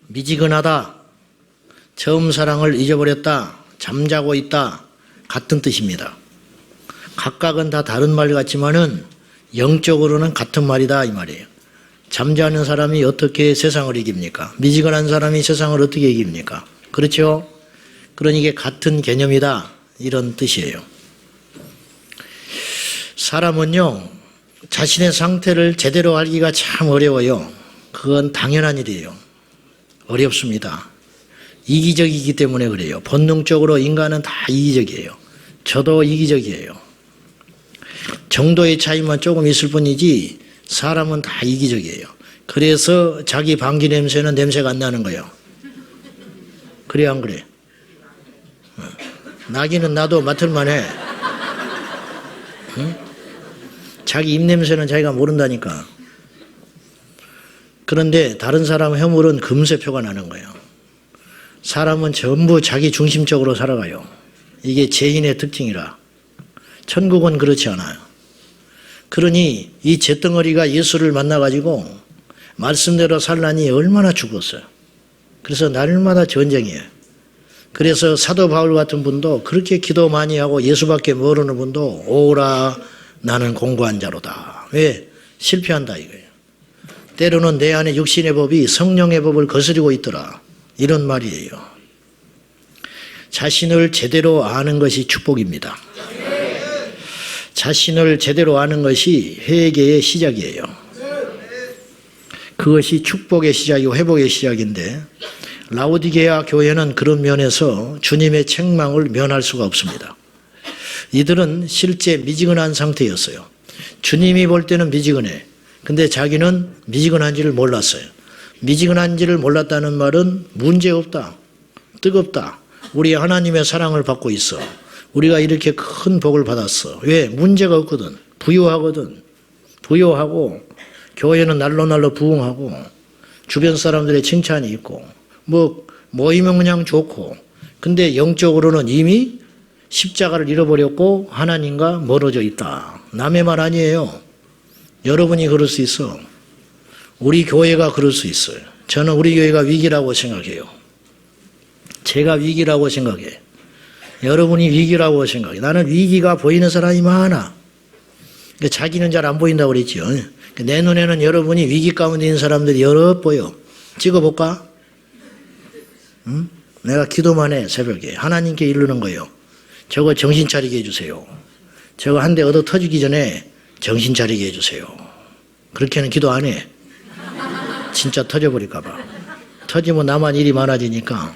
미지근하다, 처음 사랑을 잊어버렸다, 잠자고 있다 같은 뜻입니다. 각각은 다 다른 말 같지만은 영적으로는 같은 말이다 이 말이에요. 잠자는 사람이 어떻게 세상을 이깁니까? 미지근한 사람이 세상을 어떻게 이깁니까? 그렇죠? 그러니 이게 같은 개념이다 이런 뜻이에요. 사람은요 자신의 상태를 제대로 알기가 참 어려워요. 그건 당연한 일이에요. 어렵습니다. 이기적이기 때문에 그래요. 본능적으로 인간은 다 이기적이에요. 저도 이기적이에요. 정도의 차이만 조금 있을 뿐이지 사람은 다 이기적이에요. 그래서 자기 방귀 냄새는 냄새가 안 나는 거예요. 그래 안 그래? 나기는 나도 맡을만 해. 응? 자기 입냄새는 자기가 모른다니까. 그런데 다른 사람 허물은 금세 표가 나는 거예요. 사람은 전부 자기 중심적으로 살아가요. 이게 죄인의 특징이라. 천국은 그렇지 않아요. 그러니 이 잿덩어리가 예수를 만나가지고 말씀대로 살라니 얼마나 죽었어요. 그래서 날마다 전쟁이에요. 그래서 사도 바울 같은 분도 그렇게 기도 많이 하고 예수밖에 모르는 분도 오라 나는 공고한 자로다. 왜? 실패한다 이거예요. 때로는 내 안에 육신의 법이 성령의 법을 거스리고 있더라. 이런 말이에요. 자신을 제대로 아는 것이 축복입니다. 자신을 제대로 아는 것이 회개의 시작이에요. 그것이 축복의 시작이고 회복의 시작인데 라오디게아 교회는 그런 면에서 주님의 책망을 면할 수가 없습니다. 이들은 실제 미지근한 상태였어요. 주님이 볼 때는 미지근해. 근데 자기는 미지근한지를 몰랐어요. 미지근한지를 몰랐다는 말은 문제없다, 뜨겁다. 우리 하나님의 사랑을 받고 있어. 우리가 이렇게 큰 복을 받았어. 왜? 문제가 없거든. 부유하거든. 부유하고 교회는 날로 부흥하고 주변 사람들의 칭찬이 있고 모이면 그냥 좋고 근데 영적으로는 이미 십자가를 잃어버렸고 하나님과 멀어져 있다. 남의 말 아니에요. 여러분이 그럴 수 있어. 우리 교회가 그럴 수 있어요. 저는 우리 교회가 위기라고 생각해요. 제가 위기라고 생각해. 여러분이 위기라고 생각해. 나는 위기가 보이는 사람이 많아. 자기는 잘 안 보인다고 그랬죠. 내 눈에는 여러분이 위기 가운데 있는 사람들이 여러 보여. 찍어볼까? 응? 내가 기도만 해 새벽에. 하나님께 이르는 거예요. 저거 정신 차리게 해주세요. 저거 한 대 얻어 터지기 전에 정신 차리게 해주세요. 그렇게는 기도 안 해. 진짜 터져버릴까 봐. 터지면 나만 일이 많아지니까.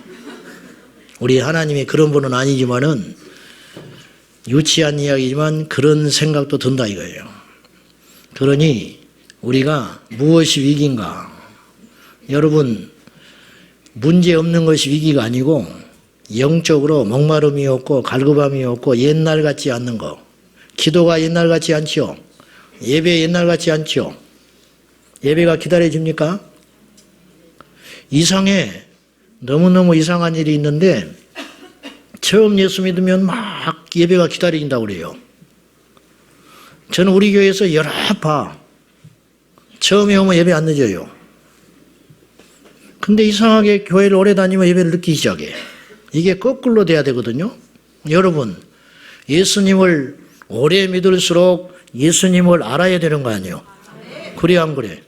우리 하나님이 그런 분은 아니지만은 유치한 이야기지만 그런 생각도 든다 이거예요. 그러니 우리가 무엇이 위기인가? 여러분 문제 없는 것이 위기가 아니고 영적으로 목마름이 없고 갈급함이 없고 옛날 같지 않는 거. 기도가 옛날 같지 않죠. 예배 옛날 같지 않죠. 예배가 기다려집니까? 이상해. 너무너무 이상한 일이 있는데 처음 예수 믿으면 막 예배가 기다린다고 그래요. 저는 우리 교회에서 여러 봐. 처음에 오면 예배 안 늦어요. 근데 이상하게 교회를 오래 다니면 예배를 늦기 시작해. 이게 거꾸로 돼야 되거든요. 여러분 예수님을 오래 믿을수록 예수님을 알아야 되는 거 아니에요? 그래 안 그래?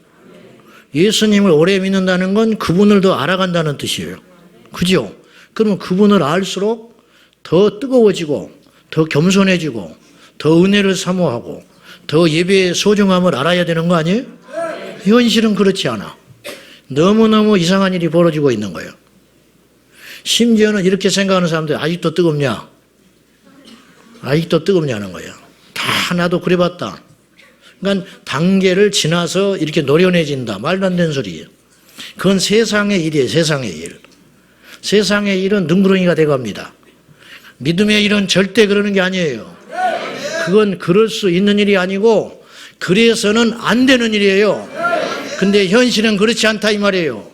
예수님을 오래 믿는다는 건 그분을 더 알아간다는 뜻이에요. 그죠? 그러면 그분을 알수록 더 뜨거워지고 더 겸손해지고 더 은혜를 사모하고 더 예배의 소중함을 알아야 되는 거 아니에요? 현실은 그렇지 않아. 너무너무 이상한 일이 벌어지고 있는 거예요. 심지어는 이렇게 생각하는 사람들이 아직도 뜨겁냐? 아직도 뜨겁냐는 거예요. 다 나도 그래봤다. 그러니까 단계를 지나서 이렇게 노련해진다. 말도 안 되는 소리예요. 그건 세상의 일이에요. 세상의 일. 세상의 일은 능구렁이가 돼갑니다. 믿음의 일은 절대 그러는 게 아니에요. 그건 그럴 수 있는 일이 아니고 그래서는 안 되는 일이에요. 근데 현실은 그렇지 않다 이 말이에요.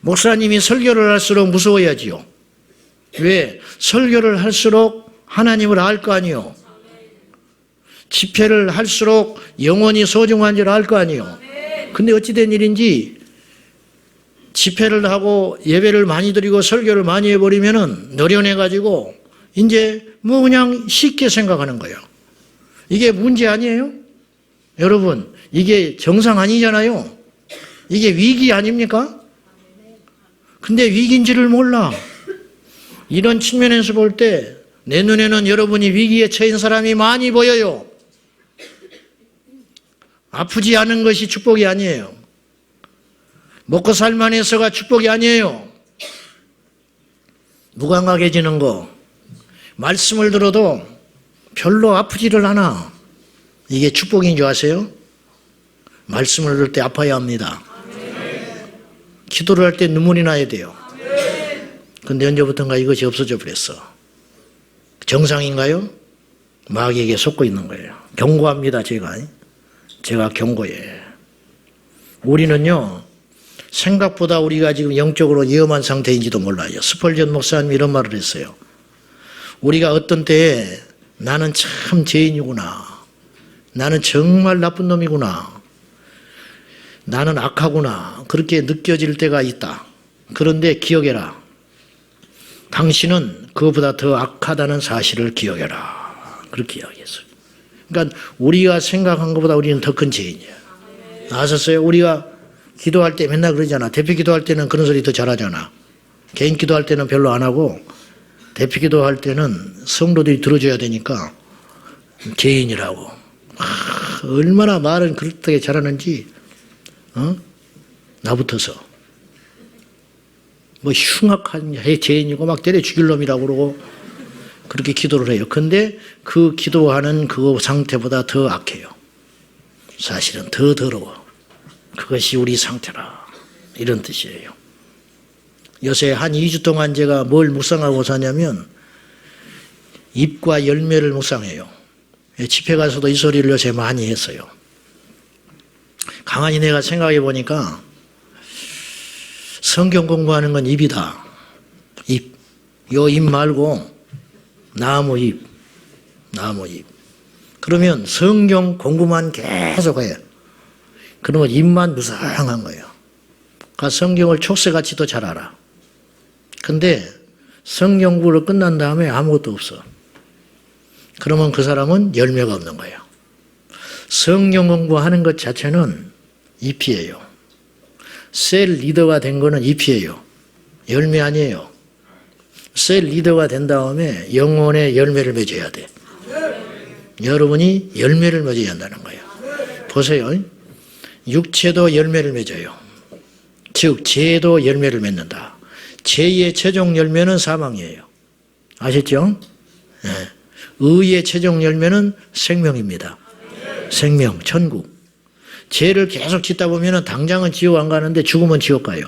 목사님이 설교를 할수록 무서워야지요. 왜? 설교를 할수록 하나님을 알 거 아니에요. 집회를 할수록 영혼이 소중한 줄 알 거 아니에요. 근데 어찌된 일인지 집회를 하고 예배를 많이 드리고 설교를 많이 해버리면은 노련해가지고 이제 뭐 그냥 쉽게 생각하는 거예요. 이게 문제 아니에요? 여러분, 이게 정상 아니잖아요. 이게 위기 아닙니까? 근데 위기인지를 몰라. 이런 측면에서 볼 때 내 눈에는 여러분이 위기에 처한 사람이 많이 보여요. 아프지 않은 것이 축복이 아니에요. 먹고 살만해서가 축복이 아니에요. 무감각해지는 거, 말씀을 들어도 별로 아프지를 않아. 이게 축복인 줄 아세요? 말씀을 들을 때 아파야 합니다. 기도를 할 때 눈물이 나야 돼요. 근데 언제부턴가 이것이 없어져 버렸어. 정상인가요? 마귀에게 속고 있는 거예요. 경고합니다, 제가 경고해. 우리는요, 생각보다 우리가 지금 영적으로 위험한 상태인지도 몰라요. 스펄전 목사님이 이런 말을 했어요. 우리가 어떤 때에 나는 참 죄인이구나. 나는 정말 나쁜 놈이구나. 나는 악하구나. 그렇게 느껴질 때가 있다. 그런데 기억해라. 당신은 그것보다 더 악하다는 사실을 기억해라. 그렇게 이야기했어요. 그러니까 우리가 생각한 것보다 우리는 더 큰 죄인이야. 아셨어요? 우리가 기도할 때 맨날 그러잖아. 대표 기도할 때는 그런 소리 더 잘하잖아. 개인 기도할 때는 별로 안 하고 대표 기도할 때는 성도들이 들어줘야 되니까 죄인이라고. 얼마나 말은 그렇게 잘하는지 나부터서 뭐 흉악한 죄인이고 막 때려 죽일 놈이라고 그러고 그렇게 기도를 해요. 근데 그 기도하는 그 상태보다 더 악해요. 사실은 더 더러워. 그것이 우리 상태라. 이런 뜻이에요. 요새 한 2주 동안 제가 뭘 묵상하고 사냐면 잎과 열매를 묵상해요. 집회 가서도 이 소리를 요새 많이 했어요. 가만히 내가 생각해 보니까 성경 공부하는 건 잎이다. 잎. 요 잎 말고 나무 잎. 그러면 성경 공부만 계속 해요. 그러면 잎만 무성한 거예요. 그러니까 성경을 촉새같이 도 잘 알아. 근데 성경 공부를 끝난 다음에 아무것도 없어. 그러면 그 사람은 열매가 없는 거예요. 성경 공부하는 것 자체는 잎이에요. 셀 리더가 된 거는 잎이에요. 열매 아니에요. 셀 리더가 된 다음에 영혼의 열매를 맺어야 돼. 여러분이 열매를 맺어야 한다는 거예요. 보세요. 육체도 열매를 맺어요. 즉 죄도 열매를 맺는다. 죄의 최종 열매는 사망이에요. 아셨죠? 네. 의의 최종 열매는 생명입니다. 생명, 천국. 죄를 계속 짓다 보면 당장은 지옥 안 가는데 죽으면 지옥 가요.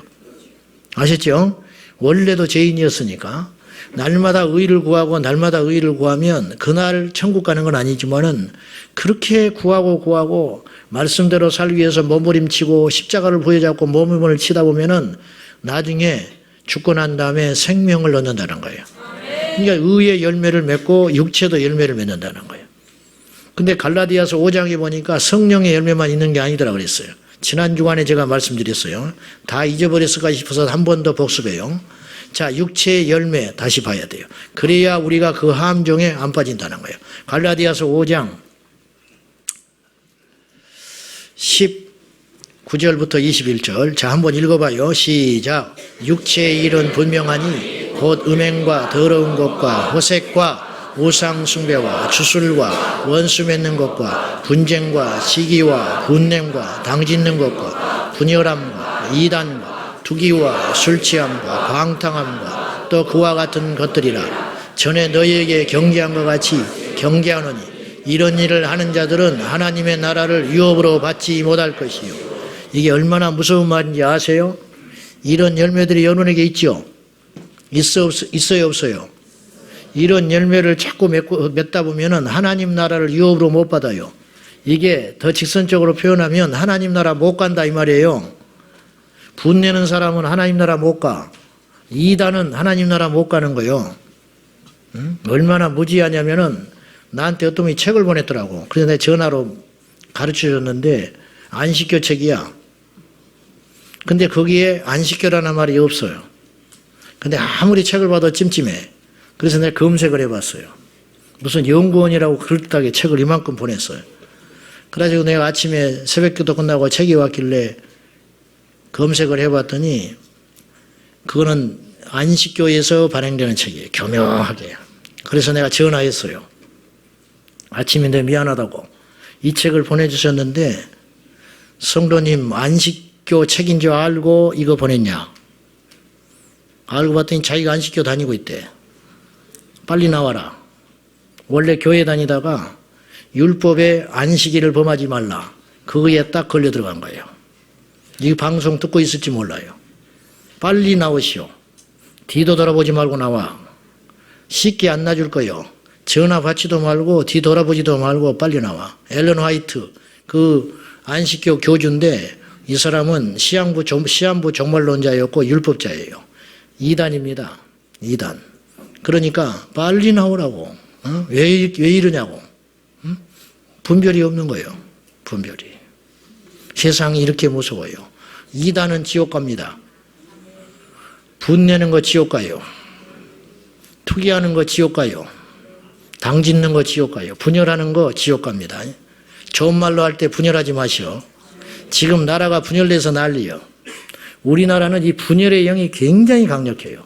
아셨죠? 원래도 죄인이었으니까 날마다 의를 구하고 날마다 의를 구하면 그날 천국 가는 건 아니지만은 그렇게 구하고 말씀대로 살기 위해서 몸부림치고 십자가를 부여잡고 몸을 치다 보면은 나중에 죽고 난 다음에 생명을 얻는다는 거예요. 그러니까 의의 열매를 맺고 육체도 열매를 맺는다는 거예요. 근데 갈라디아서 5장에 보니까 성령의 열매만 있는 게 아니더라 그랬어요. 지난 주간에 제가 말씀드렸어요. 다 잊어버렸을까 싶어서 한 번 더 복습해요. 자, 육체의 열매 다시 봐야 돼요. 그래야 우리가 그 함정에 안 빠진다는 거예요. 갈라디아서 5장 19절부터 21절. 자, 한번 읽어봐요. 시작. 육체의 일은 분명하니 곧 음행과 더러운 것과 호색과 우상 숭배와 주술과 원수 맺는 것과 분쟁과 시기와 분냄과 당짓는 것과 분열함과 이단과 투기와 술취함과 방탕함과 또 그와 같은 것들이라. 전에 너희에게 경계한 것 같이 경계하노니 이런 일을 하는 자들은 하나님의 나라를 유업으로 받지 못할 것이요. 이게 얼마나 무서운 말인지 아세요? 이런 열매들이 여러분에게 있죠? 있어요 없어요? 이런 열매를 자꾸 맺다 보면 하나님 나라를 유업으로 못 받아요. 이게 더 직선적으로 표현하면 하나님 나라 못 간다 이 말이에요. 분내는 사람은 하나님 나라 못 가. 이단은 하나님 나라 못 가는 거예요. 얼마나 무지하냐면은 나한테 어떤 분이 책을 보냈더라고. 그래서 내가 전화로 가르쳐줬는데 안식교 책이야. 근데 거기에 안식교라는 말이 없어요. 근데 아무리 책을 봐도 찜찜해. 그래서 내가 검색을 해봤어요. 무슨 연구원이라고 그럴듯하게 책을 이만큼 보냈어요. 그래가지고 내가 아침에 새벽기도 끝나고 책이 왔길래 검색을 해봤더니 그거는 안식교에서 발행되는 책이에요. 교묘하게. 그래서 내가 전화했어요. 아침인데 미안하다고. 이 책을 보내주셨는데 성도님 안식교 책인 줄 알고 이거 보냈냐? 알고 봤더니 자기가 안식교 다니고 있대. 빨리 나와라. 원래 교회 다니다가 율법에 안식일을 범하지 말라. 그거에 딱 걸려 들어간 거예요. 이 방송 듣고 있을지 몰라요. 빨리 나오시오. 뒤도 돌아보지 말고 나와. 쉽게 안 놔줄 거요. 전화 받지도 말고 뒤 돌아보지도 말고 빨리 나와. 앨런 화이트 그 안식교 교주인데 이 사람은 시한부 종말론자였고 율법자예요. 이단입니다. 이단. 그러니까 빨리 나오라고. 왜 이러냐고. 분별이 없는 거예요. 분별이. 세상이 이렇게 무서워요. 이단은 지옥 갑니다. 분내는 거 지옥 가요. 투기하는 거 지옥 가요. 당 짓는 거 지옥 가요. 분열하는 거 지옥 갑니다. 좋은 말로 할 때 분열하지 마시오. 지금 나라가 분열돼서 난리요. 우리나라는 이 분열의 영이 굉장히 강력해요.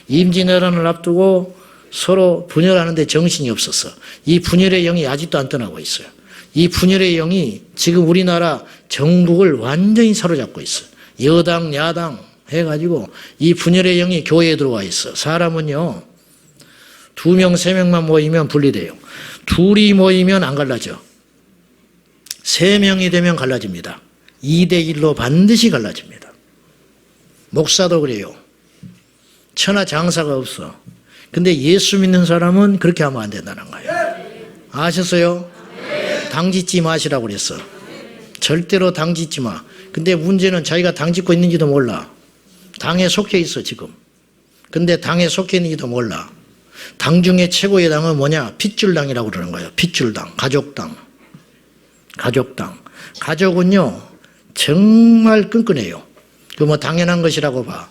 임진왜란을 앞두고 서로 분열하는데 정신이 없었어. 이 분열의 영이 아직도 안 떠나고 있어요. 이 분열의 영이 지금 우리나라 정국을 완전히 사로잡고 있어요. 여당, 야당 해가지고 이 분열의 영이 교회에 들어와 있어. 사람은요, 2명, 3명만 모이면 분리돼요. 둘이 모이면 안 갈라져. 3명이 되면 갈라집니다. 2대1로 반드시 갈라집니다. 목사도 그래요. 천하장사가 없어. 근데 예수 믿는 사람은 그렇게 하면 안 된다는 거예요. 아셨어요? 당 짓지 마시라고 그랬어. 절대로 당 짓지 마. 근데 문제는 자기가 당 짓고 있는지도 몰라. 당에 속해 있어 지금. 근데 당에 속해 있는지도 몰라. 당 중에 최고의 당은 뭐냐? 핏줄당이라고 그러는 거예요. 핏줄당, 가족당. 가족당. 가족은요 정말 끈끈해요. 그 뭐 당연한 것이라고 봐.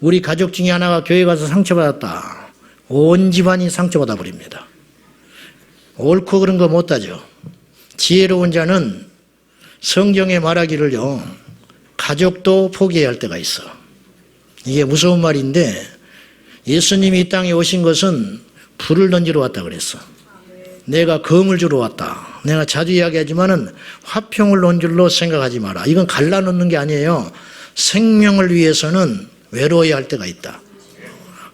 우리 가족 중에 하나가 교회 가서 상처받았다. 온 집안이 상처받아 버립니다. 옳고 그런 거 못 따져. 지혜로운 자는 성경에 말하기를요, 가족도 포기해야 할 때가 있어. 이게 무서운 말인데, 예수님이 이 땅에 오신 것은 불을 던지러 왔다 그랬어. 내가 검을 주러 왔다. 내가 자주 이야기하지만은 화평을 놓은 줄로 생각하지 마라. 이건 갈라놓는 게 아니에요. 생명을 위해서는 외로워야 할 때가 있다.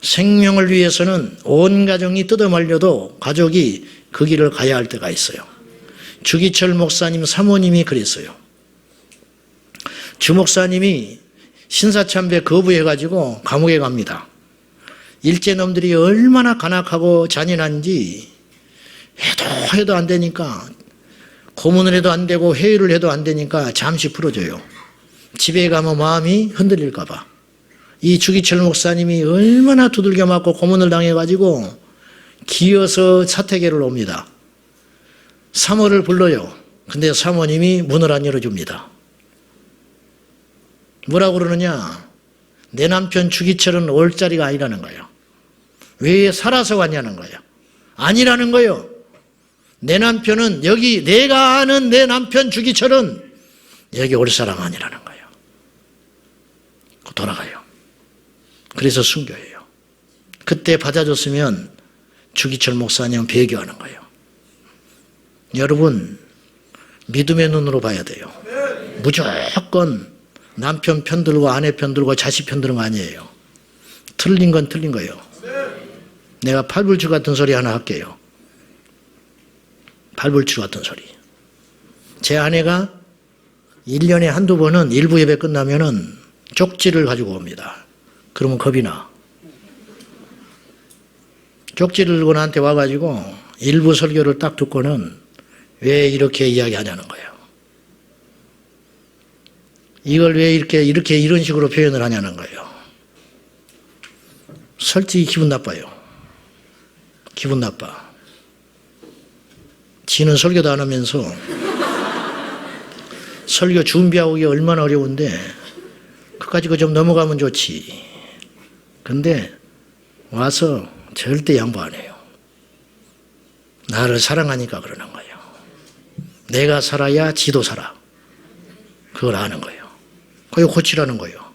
생명을 위해서는 온 가정이 뜯어말려도 가족이 그 길을 가야 할 때가 있어요. 주기철 목사님 사모님이 그랬어요. 주 목사님이 신사참배 거부해가지고 감옥에 갑니다. 일제놈들이 얼마나 간악하고 잔인한지 해도 안 되니까, 고문을 해도 안 되고 회의를 해도 안 되니까 잠시 풀어줘요. 집에 가면 마음이 흔들릴까 봐. 이 주기철 목사님이 얼마나 두들겨 맞고 고문을 당해가지고 기어서 사택에를 옵니다. 사모를 불러요. 근데 사모님이 문을 안 열어줍니다. 뭐라고 그러느냐? 내 남편 주기철은 올 자리가 아니라는 거예요. 왜 살아서 왔냐는 거예요. 아니라는 거예요. 내 남편은 여기, 내가 아는 내 남편 주기철은 여기 올 사람 아니라는 거예요. 돌아가요. 그래서 순교해요. 그때 받아줬으면 주기철 목사님은 배교하는 거예요. 여러분, 믿음의 눈으로 봐야 돼요. 무조건 남편 편 들고 아내 편 들고 자식 편 들은 거 아니에요. 틀린 건 틀린 거예요. 내가 팔불출 같은 소리 하나 할게요. 팔불출 같은 소리. 제 아내가 1년에 한두 번은 일부 예배 끝나면은 쪽지를 가지고 옵니다. 그러면 겁이 나. 쪽지를 들고 나한테 와가지고 일부 설교를 딱 듣고는 왜 이렇게 이야기하냐는 거예요. 이걸 왜 이런 식으로 표현을 하냐는 거예요. 솔직히 기분 나빠요. 기분 나빠. 지는 설교도 안 하면서 설교 준비하기 얼마나 어려운데 그까짓 거 좀 넘어가면 좋지. 근데 와서 절대 양보 안 해요. 나를 사랑하니까 그러는 거예요. 내가 살아야 지도 살아. 그걸 아는 거예요. 그걸 고치라는 거예요.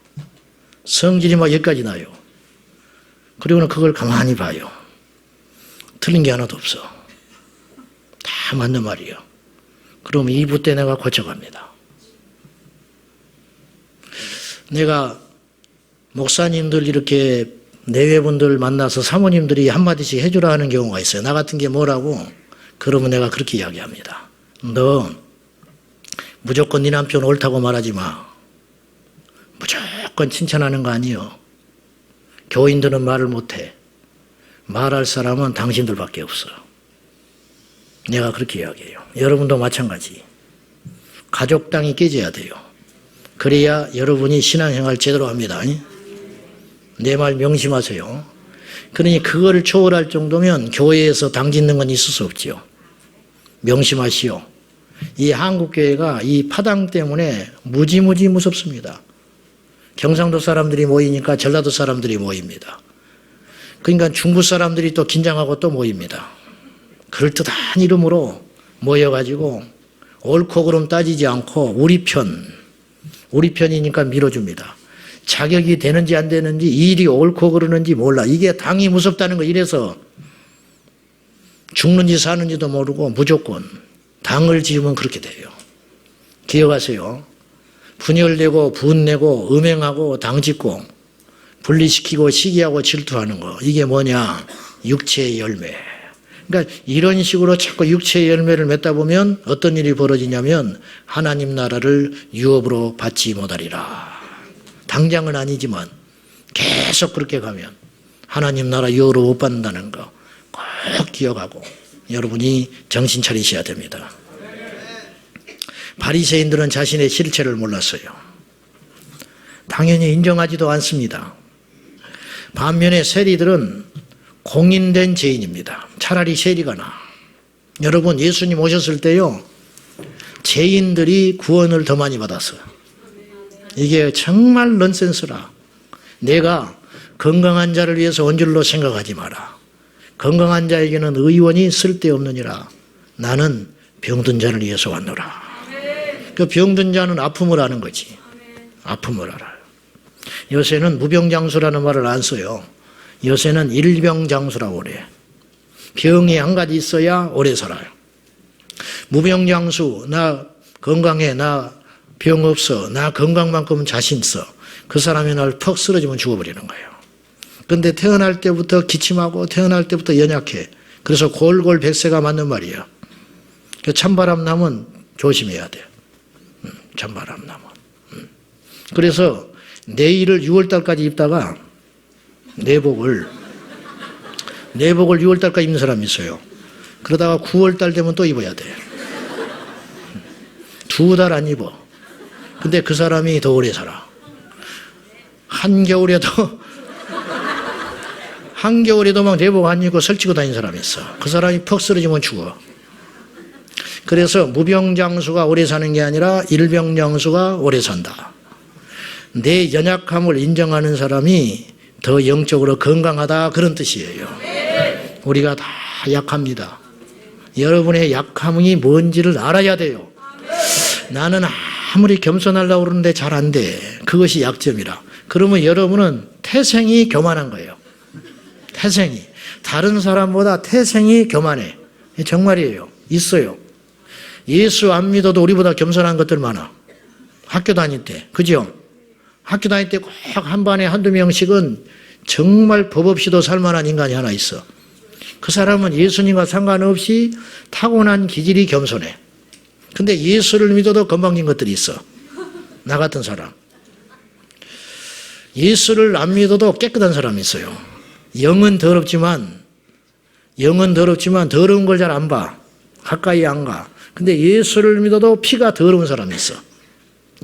성질이 막 여기까지 나요. 그리고는 그걸 가만히 봐요. 틀린 게 하나도 없어. 다 맞는 말이에요. 그럼 2부 때 내가 고쳐갑니다. 내가 목사님들 이렇게 내외분들 만나서 사모님들이 한마디씩 해주라 하는 경우가 있어요. 나 같은 게 뭐라고? 그러면 내가 그렇게 이야기합니다. 너 무조건 네 남편 옳다고 말하지 마. 무조건 칭찬하는 거 아니요. 교인들은 말을 못해. 말할 사람은 당신들밖에 없어. 내가 그렇게 이야기해요. 여러분도 마찬가지. 가족당이 깨져야 돼요. 그래야 여러분이 신앙생활 제대로 합니다. 내 말 명심하세요. 그러니 그거를 초월할 정도면 교회에서 당 짓는 건 있을 수 없지요. 명심하시오. 이 한국교회가 이 파당 때문에 무지무지 무섭습니다. 경상도 사람들이 모이니까 전라도 사람들이 모입니다. 그러니까 중부 사람들이 또 긴장하고 또 모입니다. 그럴듯한 이름으로 모여가지고 옳고 그름 따지지 않고 우리 편이니까 밀어줍니다. 자격이 되는지 안 되는지, 일이 옳고 그러는지 몰라. 이게 당이 무섭다는 거. 이래서 죽는지 사는지도 모르고 무조건 당을 지으면 그렇게 돼요. 기억하세요. 분열되고 분내고 음행하고 당짓고 분리시키고 시기하고 질투하는 거. 이게 뭐냐? 육체의 열매. 그러니까 이런 식으로 자꾸 육체의 열매를 맺다 보면 어떤 일이 벌어지냐면 하나님 나라를 유업으로 받지 못하리라. 당장은 아니지만 계속 그렇게 가면 하나님 나라 유업으로 못 받는다는 거 꼭 기억하고 여러분이 정신 차리셔야 됩니다. 바리새인들은 자신의 실체를 몰랐어요. 당연히 인정하지도 않습니다. 반면에 세리들은 공인된 죄인입니다. 차라리 세리가 나아. 여러분, 예수님 오셨을 때요, 죄인들이 구원을 더 많이 받았어요. 이게 정말 넌센스라. 내가 건강한 자를 위해서 온 줄로 생각하지 마라. 건강한 자에게는 의원이 쓸데없느니라. 나는 병든 자를 위해서 왔노라. 그 병든 자는 아픔을 아는 거지. 아픔을 알아요. 요새는 무병장수라는 말을 안 써요. 요새는 일병장수라고 그래. 병이 한 가지 있어야 오래 살아요. 무병장수, 나 건강해, 나 병 없어, 나 건강만큼은 자신 있어. 그 사람이 날 퍽 쓰러지면 죽어버리는 거예요. 그런데 태어날 때부터 기침하고 태어날 때부터 연약해. 그래서 골골 백세가 맞는 말이에요. 찬바람 나면 조심해야 돼요. 찬바람 나면. 그래서 내일을 6월달까지 입다가 내복을 6월달까지 입는 사람이 있어요. 그러다가 9월달 되면 또 입어야 돼. 2달 안 입어. 근데 그 사람이 더 오래 살아. 한겨울에도 막 내복 안 입고 설치고 다니는 사람이 있어. 그 사람이 퍽 쓰러지면 죽어. 그래서 무병장수가 오래 사는 게 아니라 일병장수가 오래 산다. 내 연약함을 인정하는 사람이 더 영적으로 건강하다, 그런 뜻이에요. 우리가 다 약합니다. 여러분의 약함이 뭔지를 알아야 돼요. 나는 아무리 겸손하려고 그러는데 잘 안 돼. 그것이 약점이라. 그러면 여러분은 태생이 교만한 거예요. 태생이. 다른 사람보다 태생이 교만해. 정말이에요. 있어요. 예수 안 믿어도 우리보다 겸손한 것들 많아. 학교 다닐 때. 그죠? 학교 다닐 때 꼭 한 반에 한두 명씩은 정말 법 없이도 살만한 인간이 하나 있어. 그 사람은 예수님과 상관없이 타고난 기질이 겸손해. 근데 예수를 믿어도 건방진 것들이 있어. 나 같은 사람. 예수를 안 믿어도 깨끗한 사람이 있어요. 영은 더럽지만 더러운 걸 잘 안 봐. 가까이 안 가. 근데 예수를 믿어도 피가 더러운 사람이 있어.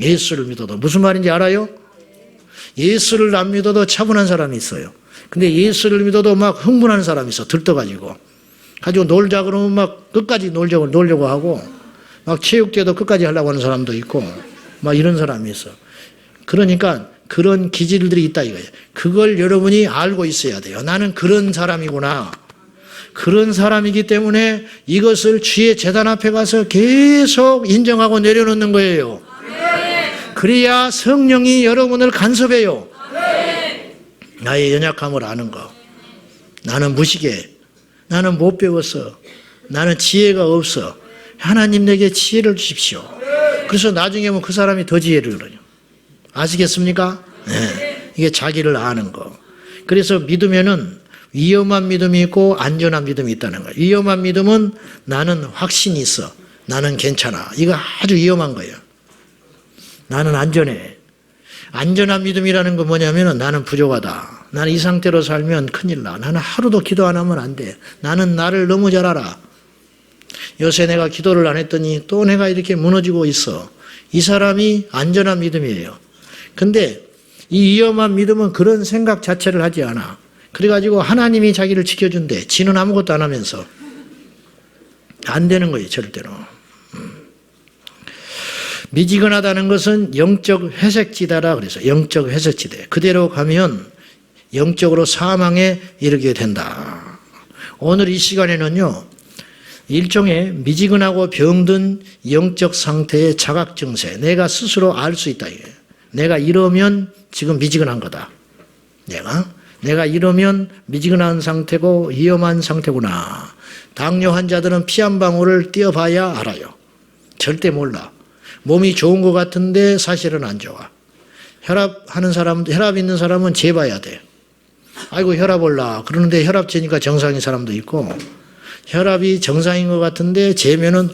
예수를 믿어도. 무슨 말인지 알아요? 예수를 안 믿어도 차분한 사람이 있어요. 근데 예수를 믿어도 막 흥분하는 사람이 있어. 들떠가지고. 가지고 놀자 그러면 막 끝까지 놀려고 하고, 막 체육대도 끝까지 하려고 하는 사람도 있고, 막 이런 사람이 있어. 그러니까 그런 기질들이 있다 이거예요. 그걸 여러분이 알고 있어야 돼요. 나는 그런 사람이구나. 그런 사람이기 때문에 이것을 주의 제단 앞에 가서 계속 인정하고 내려놓는 거예요. 그래야 성령이 여러분을 간섭해요. 나의 연약함을 아는 거. 나는 무식해. 나는 못 배웠어. 나는 지혜가 없어. 하나님 내게 지혜를 주십시오. 그래서 나중에 보면 그 사람이 더 지혜를 그러요. 아시겠습니까? 네. 이게 자기를 아는 거. 그래서 믿으면은 위험한 믿음이 있고 안전한 믿음이 있다는 거예요. 위험한 믿음은 나는 확신이 있어. 나는 괜찮아. 이거 아주 위험한 거예요. 나는 안전해. 안전한 믿음이라는 건 뭐냐면 나는 부족하다. 나는 이 상태로 살면 큰일 나. 나는 하루도 기도 안 하면 안 돼. 나는 나를 너무 잘 알아. 요새 내가 기도를 안 했더니 또 내가 이렇게 무너지고 있어. 이 사람이 안전한 믿음이에요. 근데 이 위험한 믿음은 그런 생각 자체를 하지 않아. 그래가지고 하나님이 자기를 지켜준대. 지는 아무것도 안 하면서. 안 되는 거예요, 절대로. 미지근하다는 것은 영적 회색지대라 그래서 영적 회색지대. 그대로 가면 영적으로 사망에 이르게 된다. 오늘 이 시간에는요, 일종의 미지근하고 병든 영적 상태의 자각 증세. 내가 스스로 알 수 있다. 내가 이러면 지금 미지근한 거다. 내가 이러면 미지근한 상태고 위험한 상태구나. 당뇨 환자들은 피 한 방울을 띄어봐야 알아요. 절대 몰라. 몸이 좋은 것 같은데 사실은 안 좋아. 혈압하는 사람도, 혈압 있는 사람은 재봐야 돼. 아이고 혈압 올라. 그러는데 혈압 재니까 정상인 사람도 있고, 혈압이 정상인 것 같은데 재면은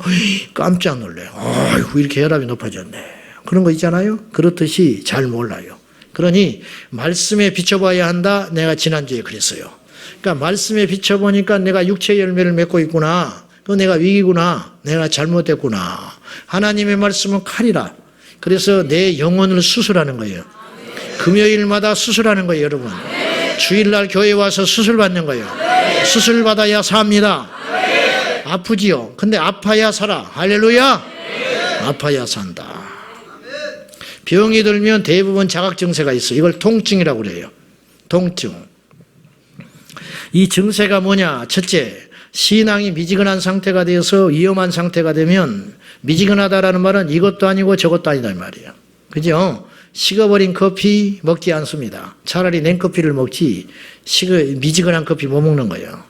깜짝 놀래요. 아이고 이렇게 혈압이 높아졌네. 그런 거 있잖아요. 그렇듯이 잘 몰라요. 그러니 말씀에 비춰봐야 한다. 내가 지난주에 그랬어요. 그러니까 말씀에 비춰보니까 내가 육체의 열매를 맺고 있구나. 그거 내가 위기구나. 내가 잘못됐구나. 하나님의 말씀은 칼이라. 그래서 내 영혼을 수술하는 거예요. 금요일마다 수술하는 거예요, 여러분. 주일날 교회 와서 수술 받는 거예요. 수술 받아야 삽니다. 아프지요. 근데 아파야 살아. 할렐루야. 아파야 산다. 병이 들면 대부분 자각 증세가 있어요. 이걸 통증이라고 그래요. 통증. 이 증세가 뭐냐? 첫째, 신앙이 미지근한 상태가 되어서 위험한 상태가 되면, 미지근하다라는 말은 이것도 아니고 저것도 아니다 이 말이에요. 그죠? 식어버린 커피 먹지 않습니다. 차라리 냉커피를 먹지 미지근한 커피 못 먹는 거예요.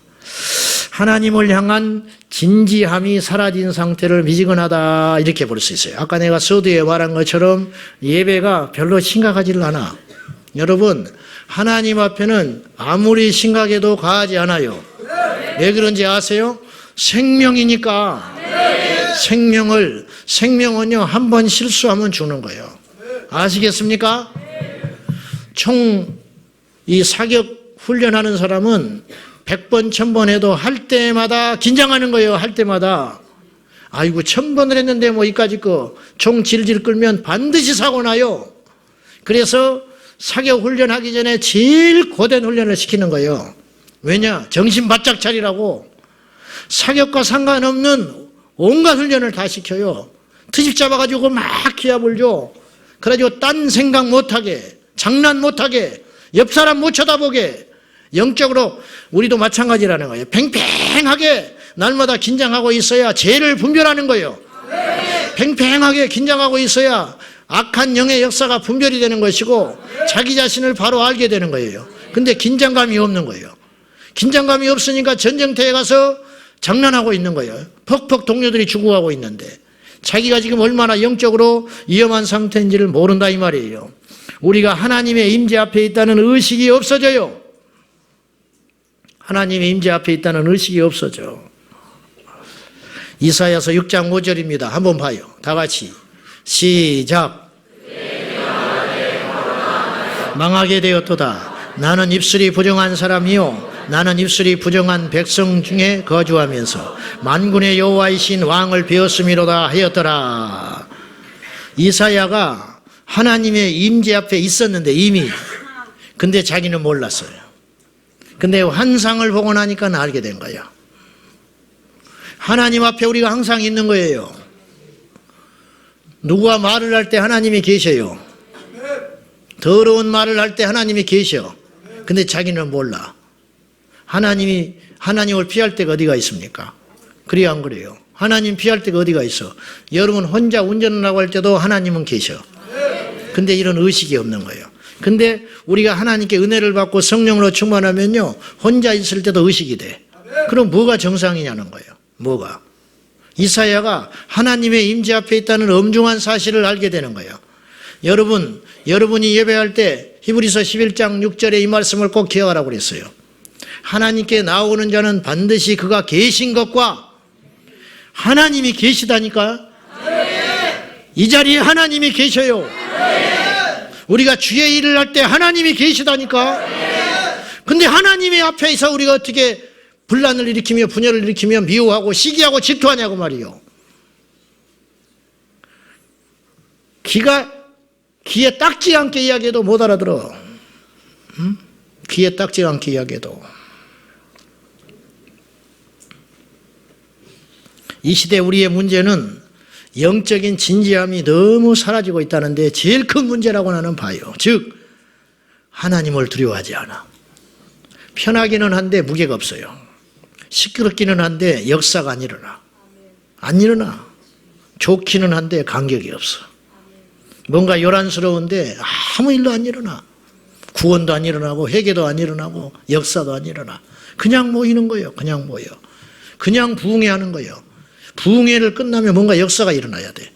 하나님을 향한 진지함이 사라진 상태를 미지근하다 이렇게 볼 수 있어요. 아까 내가 서두에 말한 것처럼 예배가 별로 심각하지를 않아. 여러분, 하나님 앞에는 아무리 심각해도 과하지 않아요. 왜 그런지 아세요? 생명이니까. 생명은요, 한 번 실수하면 죽는 거예요. 아시겠습니까? 이 사격 훈련하는 사람은 100번, 1000번 해도 할 때마다 긴장하는 거예요. 할 때마다. 아이고 1000번을 했는데 뭐 이까짓 거 총 질질 끌면 반드시 사고 나요. 그래서 사격 훈련하기 전에 제일 고된 훈련을 시키는 거예요. 왜냐? 정신 바짝 차리라고. 사격과 상관없는 온갖 훈련을 다 시켜요. 트집 잡아가지고 막 기합을 줘. 그래가지고 딴 생각 못하게, 장난 못하게, 옆 사람 못 쳐다보게. 영적으로 우리도 마찬가지라는 거예요. 팽팽하게 날마다 긴장하고 있어야 죄를 분별하는 거예요. 팽팽하게 긴장하고 있어야 악한 영의 역사가 분별이 되는 것이고 자기 자신을 바로 알게 되는 거예요. 근데 긴장감이 없는 거예요. 긴장감이 없으니까 전쟁터에 가서 장난하고 있는 거예요. 퍽퍽 동료들이 죽어가고 있는데 자기가 지금 얼마나 영적으로 위험한 상태인지를 모른다 이 말이에요. 우리가 하나님의 임재 앞에 있다는 의식이 없어져요. 하나님의 임재 앞에 있다는 의식이 없어져. 이사야서 6장 5절입니다. 한번 봐요. 다 같이 시작. 망하게 되었도다. 나는 입술이 부정한 사람이요 나는 입술이 부정한 백성 중에 거주하면서 만군의 여호와이신 왕을 배웠음이로다 하였더라. 이사야가 하나님의 임재 앞에 있었는데 이미, 근데 자기는 몰랐어요. 근데 환상을 보고 나니까 알게 된 거예요. 하나님 앞에 우리가 항상 있는 거예요. 누구와 말을 할 때 하나님이 계셔요. 더러운 말을 할 때 하나님이 계셔. 근데 자기는 몰라. 하나님을 피할 때가 어디가 있습니까? 그래야 안 그래요? 하나님 피할 때가 어디가 있어? 여러분 혼자 운전을 하고 할 때도 하나님은 계셔. 근데 이런 의식이 없는 거예요. 근데 우리가 하나님께 은혜를 받고 성령으로 충만하면요, 혼자 있을 때도 의식이 돼. 그럼 뭐가 정상이냐는 거예요. 뭐가? 이사야가 하나님의 임재 앞에 있다는 엄중한 사실을 알게 되는 거예요. 여러분이 예배할 때 히브리서 11장 6절에 이 말씀을 꼭 기억하라고 그랬어요. 하나님께 나오는 자는 반드시 그가 계신 것과 하나님이 계시다니까. 이 자리에 하나님이 계셔요. 우리가 주의 일을 할 때 하나님이 계시다니까. 근데 하나님의 앞에서 우리가 어떻게 분란을 일으키며 분열을 일으키며 미워하고 시기하고 질투하냐고 말이요. 귀에 딱지 않게 이야기해도 못 알아들어. 응? 귀에 딱지 않게 이야기해도. 이 시대 우리의 문제는 영적인 진지함이 너무 사라지고 있다는데 제일 큰 문제라고 나는 봐요. 즉 하나님을 두려워하지 않아. 편하기는 한데 무게가 없어요. 시끄럽기는 한데 역사가 안 일어나. 안 일어나. 좋기는 한데 간격이 없어. 뭔가 요란스러운데 아무 일도 안 일어나. 구원도 안 일어나고 회개도 안 일어나고 역사도 안 일어나. 그냥 모이는 거예요. 그냥 모여. 그냥 부흥회하는 거예요. 부흥회를 끝나면 뭔가 역사가 일어나야 돼.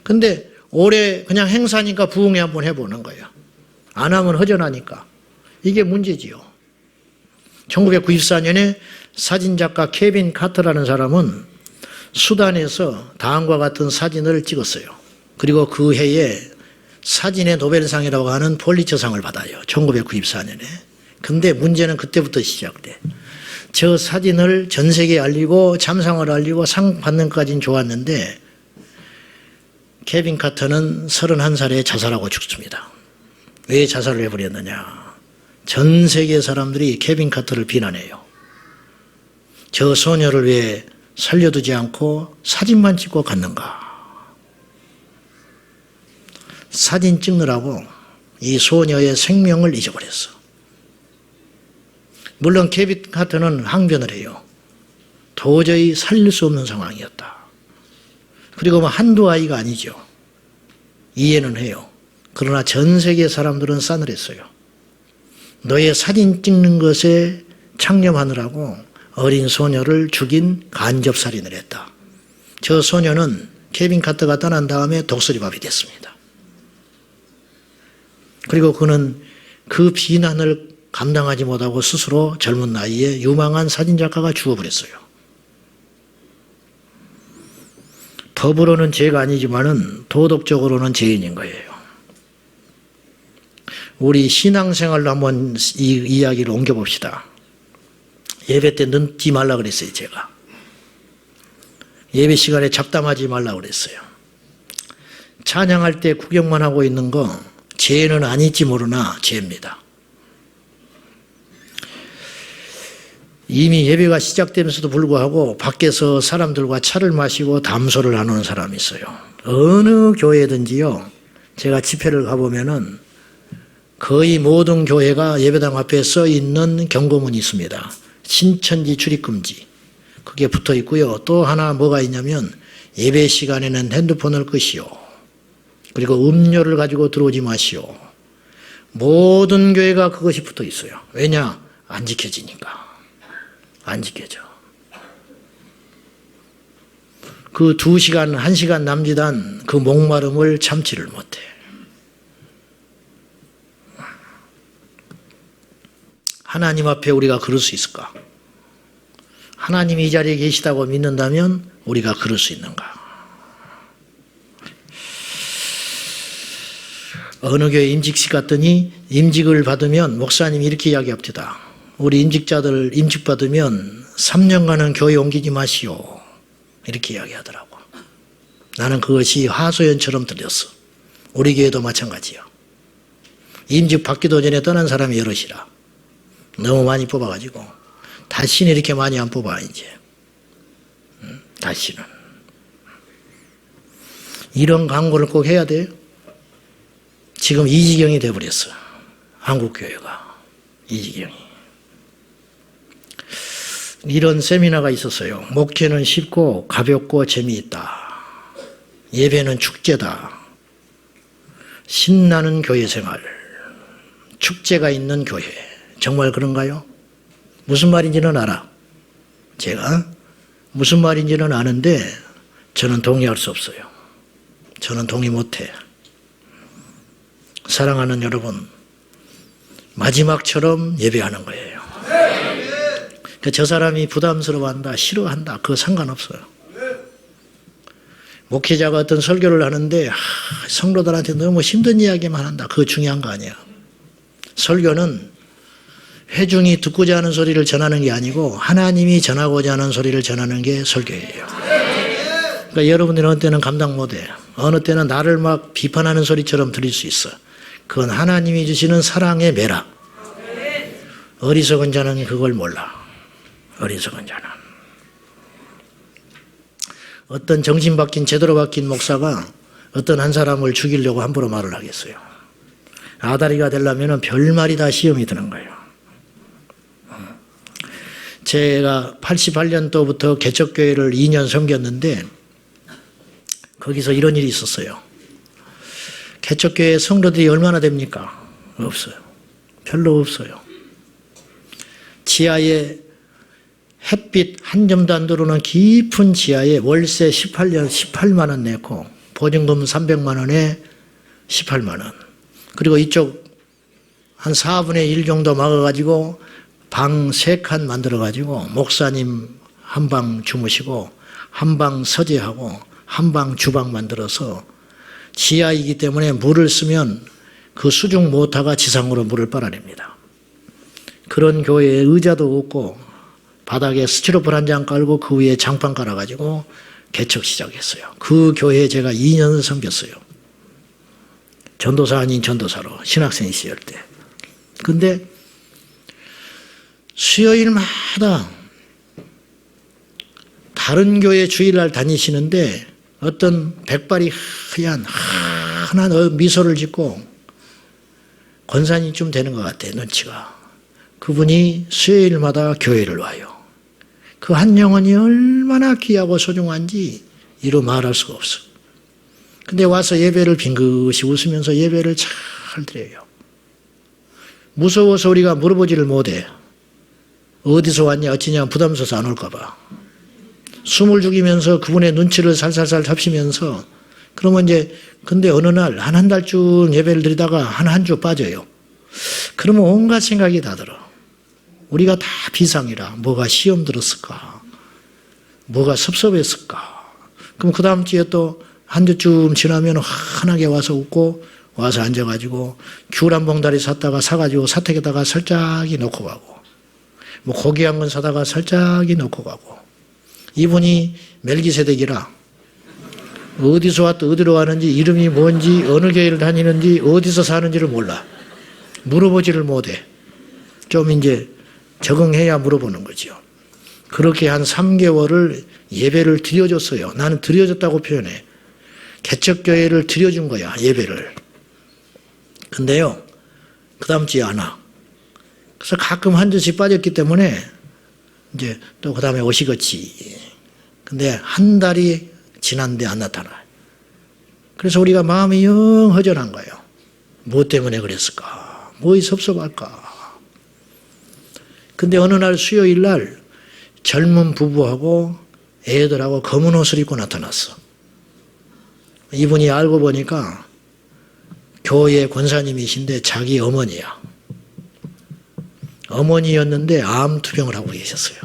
근데 올해 그냥 행사니까 부흥회 한번 해보는 거예요. 안 하면 허전하니까. 이게 문제지요. 1994년에 사진작가 케빈 카터라는 사람은 수단에서 다음과 같은 사진을 찍었어요. 그리고 그 해에 사진의 노벨상이라고 하는 폴리처상을 받아요. 1994년에. 근데 문제는 그때부터 시작돼. 저 사진을 전 세계에 알리고 참상을 알리고 상 받는 것까지는 좋았는데 케빈 카터는 31살에 자살하고 죽습니다. 왜 자살을 해버렸느냐. 전 세계 사람들이 케빈 카터를 비난해요. 저 소녀를 왜 살려두지 않고 사진만 찍고 갔는가. 사진 찍느라고 이 소녀의 생명을 잊어버렸어. 물론 케빈 카터는 항변을 해요. 도저히 살릴 수 없는 상황이었다. 그리고 뭐 한두 아이가 아니죠. 이해는 해요. 그러나 전 세계 사람들은 싸늘했어요. 너의 사진 찍는 것에 창념하느라고 어린 소녀를 죽인 간접살인을 했다. 저 소녀는 케빈 카터가 떠난 다음에 독수리밥이 됐습니다. 그리고 그는 그 비난을 감당하지 못하고 스스로 젊은 나이에 유망한 사진작가가 죽어버렸어요. 법으로는 죄가 아니지만은 도덕적으로는 죄인인 거예요. 우리 신앙생활로 한번 이 이야기를 옮겨봅시다. 예배 때 늦지 말라 그랬어요, 제가. 예배 시간에 잡담하지 말라 그랬어요. 찬양할 때 구경만 하고 있는 거 죄는 아닐지 모르나 죄입니다. 이미 예배가 시작되면서도 불구하고 밖에서 사람들과 차를 마시고 담소를 나누는 사람이 있어요. 어느 교회든지요, 제가 집회를 가보면은 거의 모든 교회가 예배당 앞에 써 있는 경고문이 있습니다. 신천지 출입금지. 그게 붙어 있고요. 또 하나 뭐가 있냐면 예배 시간에는 핸드폰을 끄시오. 그리고 음료를 가지고 들어오지 마시오. 모든 교회가 그것이 붙어 있어요. 왜냐? 안 지켜지니까. 안 지켜져. 그 2시간, 1시간 남짓한 그 목마름을 참지를 못해. 하나님 앞에 우리가 그럴 수 있을까? 하나님이 이 자리에 계시다고 믿는다면 우리가 그럴 수 있는가? 어느 교회 임직식 갔더니 임직을 받으면 목사님이 이렇게 이야기합니다. 우리 임직자들 임직 받으면 3년간은 교회 옮기지 마시오. 이렇게 이야기하더라고. 나는 그것이 하소연처럼 들렸어. 우리 교회도 마찬가지야. 임직 받기도 전에 떠난 사람이 여럿이라. 너무 많이 뽑아가지고 다시는 이렇게 많이 안 뽑아 이제. 다시는. 이런 광고를 꼭 해야 돼요. 지금 이 지경이 돼버렸어. 한국교회가. 이 지경이. 이런 세미나가 있었어요. 목회는 쉽고 가볍고 재미있다. 예배는 축제다. 신나는 교회 생활. 축제가 있는 교회. 정말 그런가요? 무슨 말인지는 알아. 제가 무슨 말인지는 아는데 저는 동의할 수 없어요. 저는 동의 못해. 사랑하는 여러분, 마지막처럼 예배하는 거예요. 저 사람이 부담스러워한다, 싫어한다, 그거 상관없어요. 목회자가 어떤 설교를 하는데 성도들한테 너무 힘든 이야기만 한다, 그거 중요한 거 아니야. 설교는 회중이 듣고자 하는 소리를 전하는 게 아니고 하나님이 전하고자 하는 소리를 전하는 게 설교예요. 그러니까 여러분들은 어느 때는 감당 못해. 어느 때는 나를 막 비판하는 소리처럼 들릴 수 있어. 그건 하나님이 주시는 사랑의 매락. 어리석은 자는 그걸 몰라. 어리석은 자는. 어떤 정신 박힌 제대로 박힌 목사가 어떤 한 사람을 죽이려고 함부로 말을 하겠어요. 아다리가 되려면 별말이 다 시험이 드는 거예요. 제가 88년도부터 개척교회를 2년 섬겼는데 거기서 이런 일이 있었어요. 개척교회 성도들이 얼마나 됩니까? 없어요. 별로 없어요. 지하에 햇빛 한 점도 안 들어오는 깊은 지하에 월세 18만 원 내고 보증금 300만 원에 18만 원. 그리고 이쪽 한 4분의 1 정도 막아가지고 방 3칸 만들어가지고 목사님 한 방 주무시고 한 방 서재하고 한 방 주방 만들어서 지하이기 때문에 물을 쓰면 그 수중 모터가 지상으로 물을 빨아냅니다. 그런 교회에 의자도 없고 바닥에 스티로폼 한 장 깔고 그 위에 장판 깔아가지고 개척 시작했어요. 그 교회에 제가 2년을 섬겼어요. 전도사 아닌 전도사로 신학생 시절 때. 근데 수요일마다 다른 교회 주일날 다니시는데 어떤 백발이 하얀 환한 미소를 짓고 권사님 좀 되는 것 같아, 눈치가. 그분이 수요일마다 교회를 와요. 그 한 영혼이 얼마나 귀하고 소중한지 이루 말할 수가 없어. 근데 와서 예배를 빙긋이 웃으면서 예배를 잘 드려요. 무서워서 우리가 물어보지를 못해. 어디서 왔냐 어찌냐 부담스러워서 안 올까 봐. 숨을 죽이면서 그분의 눈치를 살살살 잡히면서 그러면 이제 근데 어느 날 한 달쯤 예배를 드리다가 한 주 빠져요. 그러면 온갖 생각이 다 들어. 우리가 다 비상이라 뭐가 시험 들었을까? 뭐가 섭섭했을까? 그럼 그 다음 주에 또 한 주쯤 지나면 환하게 와서 웃고 와서 앉아가지고 귤 한 봉다리 샀다가 사가지고 사택에다가 살짝이 넣고 가고 뭐 고기 한 건 사다가 살짝이 넣고 가고 이분이 멜기세덱이라 어디서 왔다 어디로 가는지 이름이 뭔지 어느 교회를 다니는지 어디서 사는지를 몰라. 물어보지를 못해. 좀 이제 적응해야 물어보는 거죠. 그렇게 한 3개월을 예배를 드려줬어요. 나는 드려줬다고 표현해. 개척교회를 드려준 거야, 예배를. 근데요, 그 다음 주에 안 와. 그래서 가끔 한 주씩 빠졌기 때문에 이제 또 그 다음에 오시겠지. 근데 한 달이 지났는데 안 나타나. 그래서 우리가 마음이 영 허전한 거예요. 무엇 때문에 그랬을까? 뭐이 섭섭할까? 근데 어느 날 수요일 날 젊은 부부하고 애들하고 검은 옷을 입고 나타났어. 이분이 알고 보니까 교회 권사님이신데 자기 어머니야. 어머니였는데 암 투병을 하고 계셨어요.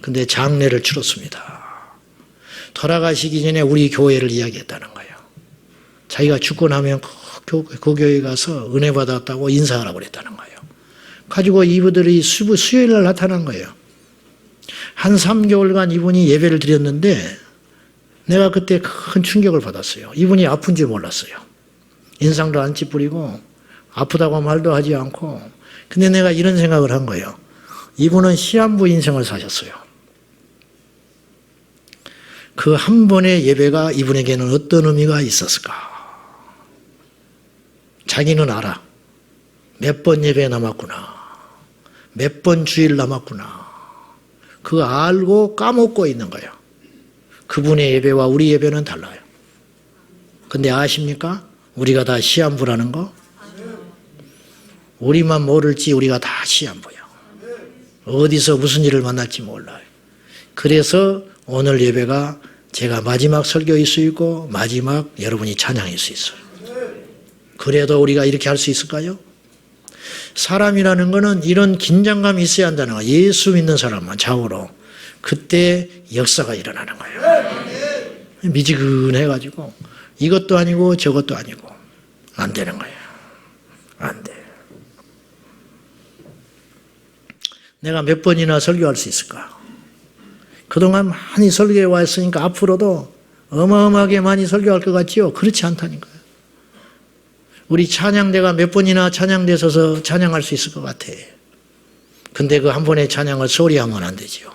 근데 장례를 치렀습니다. 돌아가시기 전에 우리 교회를 이야기했다는 거예요. 자기가 죽고 나면 그 교회에 가서 은혜 받았다고 인사하라고 그랬다는 거예요. 가지고 이분들이 수요일 날 나타난 거예요. 한 3개월간 이분이 예배를 드렸는데 내가 그때 큰 충격을 받았어요. 이분이 아픈지 몰랐어요. 인상도 안 찌푸리고 아프다고 말도 하지 않고 근데 내가 이런 생각을 한 거예요. 이분은 시한부 인생을 사셨어요. 그 한 번의 예배가 이분에게는 어떤 의미가 있었을까? 자기는 알아. 몇 번 예배 남았구나. 몇 번 주일 남았구나. 그거 알고 까먹고 있는 거예요. 그분의 예배와 우리 예배는 달라요. 근데 아십니까? 우리가 다 시한부라는 거? 우리만 모를지 우리가 다 시한부예요. 어디서 무슨 일을 만날지 몰라요. 그래서 오늘 예배가 제가 마지막 설교일 수 있고 마지막 여러분이 찬양일 수 있어요. 그래도 우리가 이렇게 할 수 있을까요? 사람이라는 거는 이런 긴장감이 있어야 한다는 거예요. 예수 믿는 사람만 좌우로. 그때 역사가 일어나는 거예요. 미지근해가지고 이것도 아니고 저것도 아니고 안 되는 거예요. 안 돼. 내가 몇 번이나 설교할 수 있을까? 그동안 많이 설교해 왔으니까 앞으로도 어마어마하게 많이 설교할 것 같지요? 그렇지 않다니까요. 우리 찬양대가 몇 번이나 찬양대 서서 찬양할 수 있을 것 같아. 근데 그 한 번의 찬양을 소홀히 하면 안 되지요.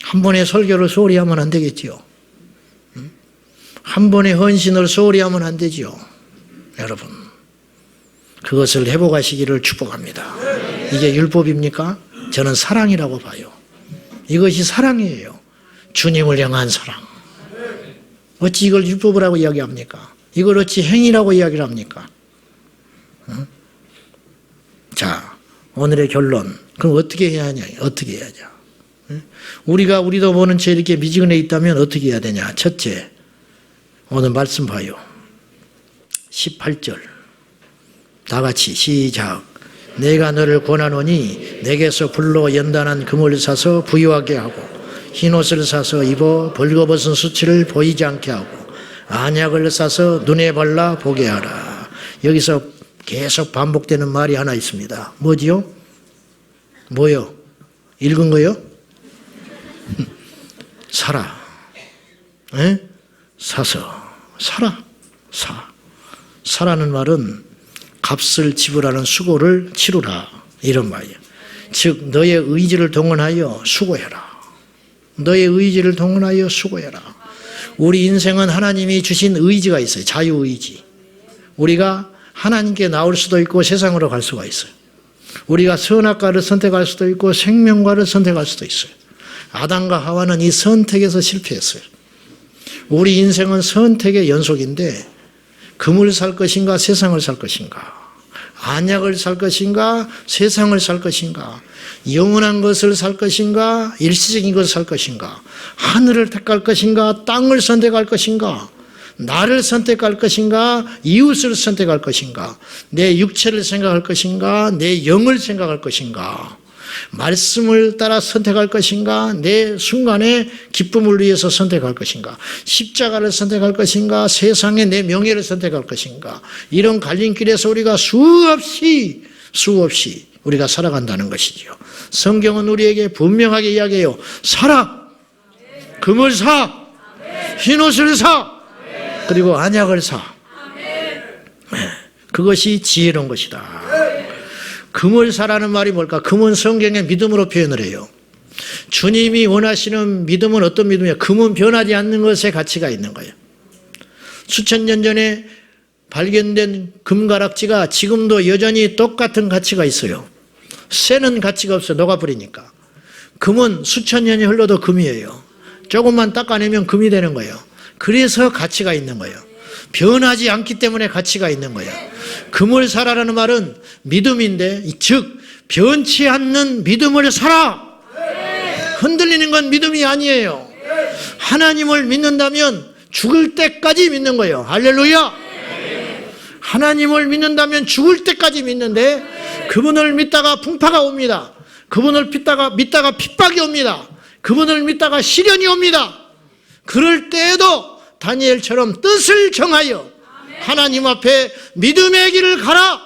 한 번의 설교를 소홀히 하면 안 되겠지요. 한 번의 헌신을 소홀히 하면 안 되지요. 여러분, 그것을 회복하시기를 축복합니다. 이게 율법입니까? 저는 사랑이라고 봐요. 이것이 사랑이에요. 주님을 향한 사랑. 어찌 이걸 율법이라고 이야기합니까? 이걸 어찌 행위라고 이야기를 합니까? 자, 오늘의 결론. 그럼 어떻게 해야 하냐? 어떻게 해야죠? 우리도 보는 채 이렇게 미지근해 있다면 어떻게 해야 되냐? 첫째, 오늘 말씀 봐요. 18절. 다 같이 시작. 내가 너를 권하노니 내게서 불로 연단한 금을 사서 부유하게 하고 흰옷을 사서 입어 벌거벗은 수치를 보이지 않게 하고 안약을 사서 눈에 발라 보게 하라. 여기서 계속 반복되는 말이 하나 있습니다. 뭐지요? 뭐요? 읽은 거요? 사라. 에? 사서. 사라. 사라는 말은 값을 지불하는 수고를 치르라. 이런 말이에요. 즉 너의 의지를 동원하여 수고해라. 너의 의지를 동원하여 수고해라. 우리 인생은 하나님이 주신 의지가 있어요. 자유의지. 우리가 하나님께 나올 수도 있고 세상으로 갈 수가 있어요. 우리가 선악과를 선택할 수도 있고 생명과를 선택할 수도 있어요. 아담과 하와는 이 선택에서 실패했어요. 우리 인생은 선택의 연속인데 금을 살 것인가 세상을 살 것인가, 안약을 살 것인가 세상을 살 것인가, 영원한 것을 살 것인가 일시적인 것을 살 것인가, 하늘을 택할 것인가 땅을 선택할 것인가, 나를 선택할 것인가 이웃을 선택할 것인가, 내 육체를 생각할 것인가 내 영을 생각할 것인가, 말씀을 따라 선택할 것인가 내 순간의 기쁨을 위해서 선택할 것인가, 십자가를 선택할 것인가 세상의 내 명예를 선택할 것인가, 이런 갈림길에서 우리가 수없이 우리가 살아간다는 것이죠. 성경은 우리에게 분명하게 이야기해요. 사라. 금을 사. 흰옷을 사. 그리고 안약을 사. 그것이 지혜로운 것이다. 금을 사라는 말이 뭘까? 금은 성경의 믿음으로 표현을 해요. 주님이 원하시는 믿음은 어떤 믿음이에요? 금은 변하지 않는 것에 가치가 있는 거예요. 수천 년 전에 발견된 금가락지가 지금도 여전히 똑같은 가치가 있어요. 쇠는 가치가 없어요. 녹아버리니까. 금은 수천 년이 흘러도 금이에요. 조금만 닦아내면 금이 되는 거예요. 그래서 가치가 있는 거예요. 변하지 않기 때문에 가치가 있는 거예요. 금을 사라라는 말은 믿음인데, 즉 변치 않는 믿음을 사라. 흔들리는 건 믿음이 아니에요. 하나님을 믿는다면 죽을 때까지 믿는 거예요. 할렐루야. 하나님을 믿는다면 죽을 때까지 믿는데, 그분을 믿다가 풍파가 옵니다. 그분을 믿다가 핍박이 옵니다. 그분을 믿다가 시련이 옵니다. 그럴 때에도 다니엘처럼 뜻을 정하여 하나님 앞에 믿음의 길을 가라.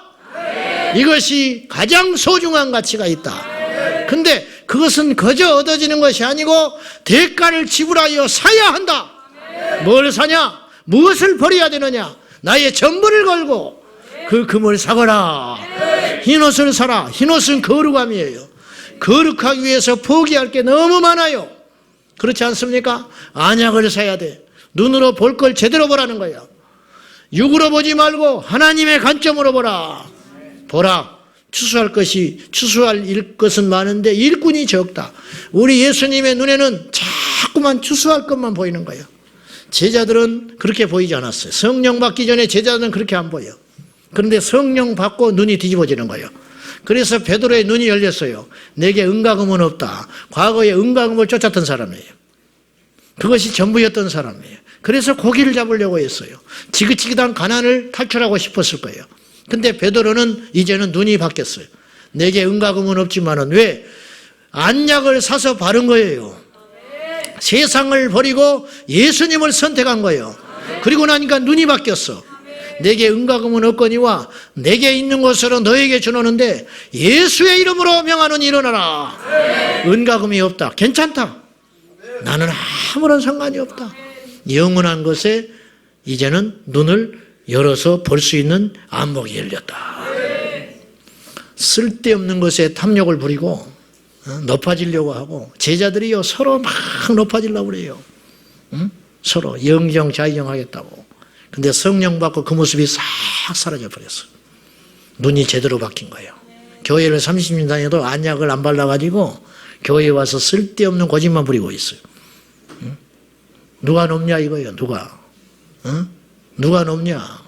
이것이 가장 소중한 가치가 있다. 근데 그것은 그저 얻어지는 것이 아니고 대가를 지불하여 사야 한다. 뭘 사냐? 무엇을 버려야 되느냐? 나의 전부를 걸고 그 금을 사거라. 흰옷을 사라. 흰옷은 거룩함이에요. 거룩하기 위해서 포기할 게 너무 많아요. 그렇지 않습니까? 안약을 사야 돼. 눈으로 볼 걸 제대로 보라는 거예요. 육으로 보지 말고 하나님의 관점으로 보라. 보라. 추수할 것은 많은데 일꾼이 적다. 우리 예수님의 눈에는 자꾸만 추수할 것만 보이는 거예요. 제자들은 그렇게 보이지 않았어요. 성령 받기 전에 제자들은 그렇게 안 보여. 그런데 성령 받고 눈이 뒤집어지는 거예요. 그래서 베드로의 눈이 열렸어요. 내게 은과금은 없다. 과거에 은과금을 쫓았던 사람이에요. 그것이 전부였던 사람이에요. 그래서 고기를 잡으려고 했어요. 지긋지긋한 가난을 탈출하고 싶었을 거예요. 근데 베드로는 이제는 눈이 바뀌었어요. 내게 은과금은 없지만은 왜? 안약을 사서 바른 거예요. 세상을 버리고 예수님을 선택한 거예요. 그리고 나니까 눈이 바뀌었어. 내게 은과금은 없거니와 내게 있는 것으로 너에게 주노는데 예수의 이름으로 명하노니 일어나라. 은과금이 없다. 괜찮다. 나는 아무런 상관이 없다. 영원한 것에 이제는 눈을 열어서 볼 수 있는 안목이 열렸다. 쓸데없는 것에 탐욕을 부리고 높아지려고 하고 제자들이요 서로 막 높아지려고 그래요. 서로 영정자의정하겠다고. 근데 성령 받고 그 모습이 싹 사라져 버렸어. 눈이 제대로 바뀐 거예요. 교회를 30년 다녀도 안약을 안 발라가지고 교회에 와서 쓸데없는 거짓말 부리고 있어요. 누가 높냐 이거예요. 누가? 누가 높냐?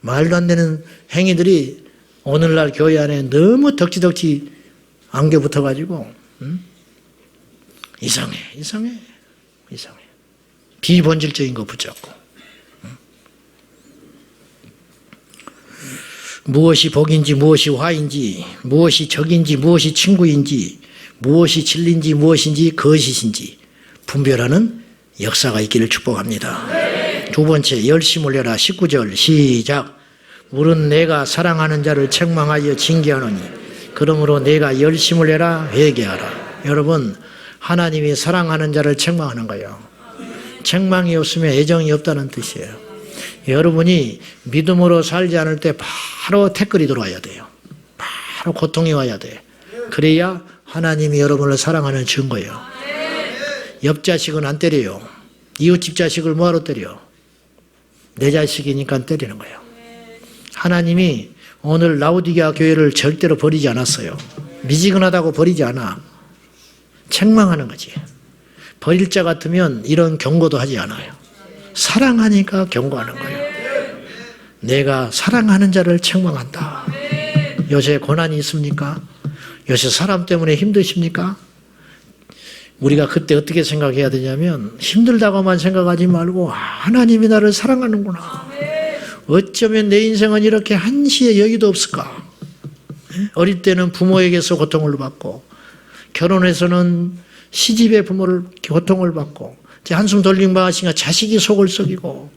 말도 안 되는 행위들이 오늘날 교회 안에 너무 덕지덕지 안겨 붙어가지고 이상해. 비본질적인 거 붙잡고 무엇이 복인지 무엇이 화인지 무엇이 적인지 무엇이 친구인지 무엇이 진리인지 무엇인지 거짓인지 분별하는 역사가 있기를 축복합니다. 두 번째, 열심을 내라. 19절 시작. 물은 내가 사랑하는 자를 책망하여 징계하노니 그러므로 내가 열심을 내라 회개하라. 여러분, 하나님이 사랑하는 자를 책망하는 거예요. 책망이 없으면 애정이 없다는 뜻이에요. 여러분이 믿음으로 살지 않을 때 바로 태클이 들어와야 돼요. 바로 고통이 와야 돼. 그래야 하나님이 여러분을 사랑하는 증거예요. 옆자식은 안 때려요. 이웃집 자식을 뭐하러 때려? 내 자식이니까 때리는 거예요. 하나님이 오늘 라오디게아 교회를 절대로 버리지 않았어요. 미지근하다고 버리지 않아. 책망하는 거지. 버릴 자 같으면 이런 경고도 하지 않아요. 사랑하니까 경고하는 거예요. 내가 사랑하는 자를 책망한다. 요새 고난이 있습니까? 요새 사람 때문에 힘드십니까? 우리가 그때 어떻게 생각해야 되냐면 힘들다고만 생각하지 말고 하나님이 나를 사랑하는구나. 어쩌면 내 인생은 이렇게 한시의 여유도 없을까? 어릴 때는 부모에게서 고통을 받고 결혼해서는 시집의 부모를 고통을 받고 한숨 돌린 바하시니까 자식이 속을 썩이고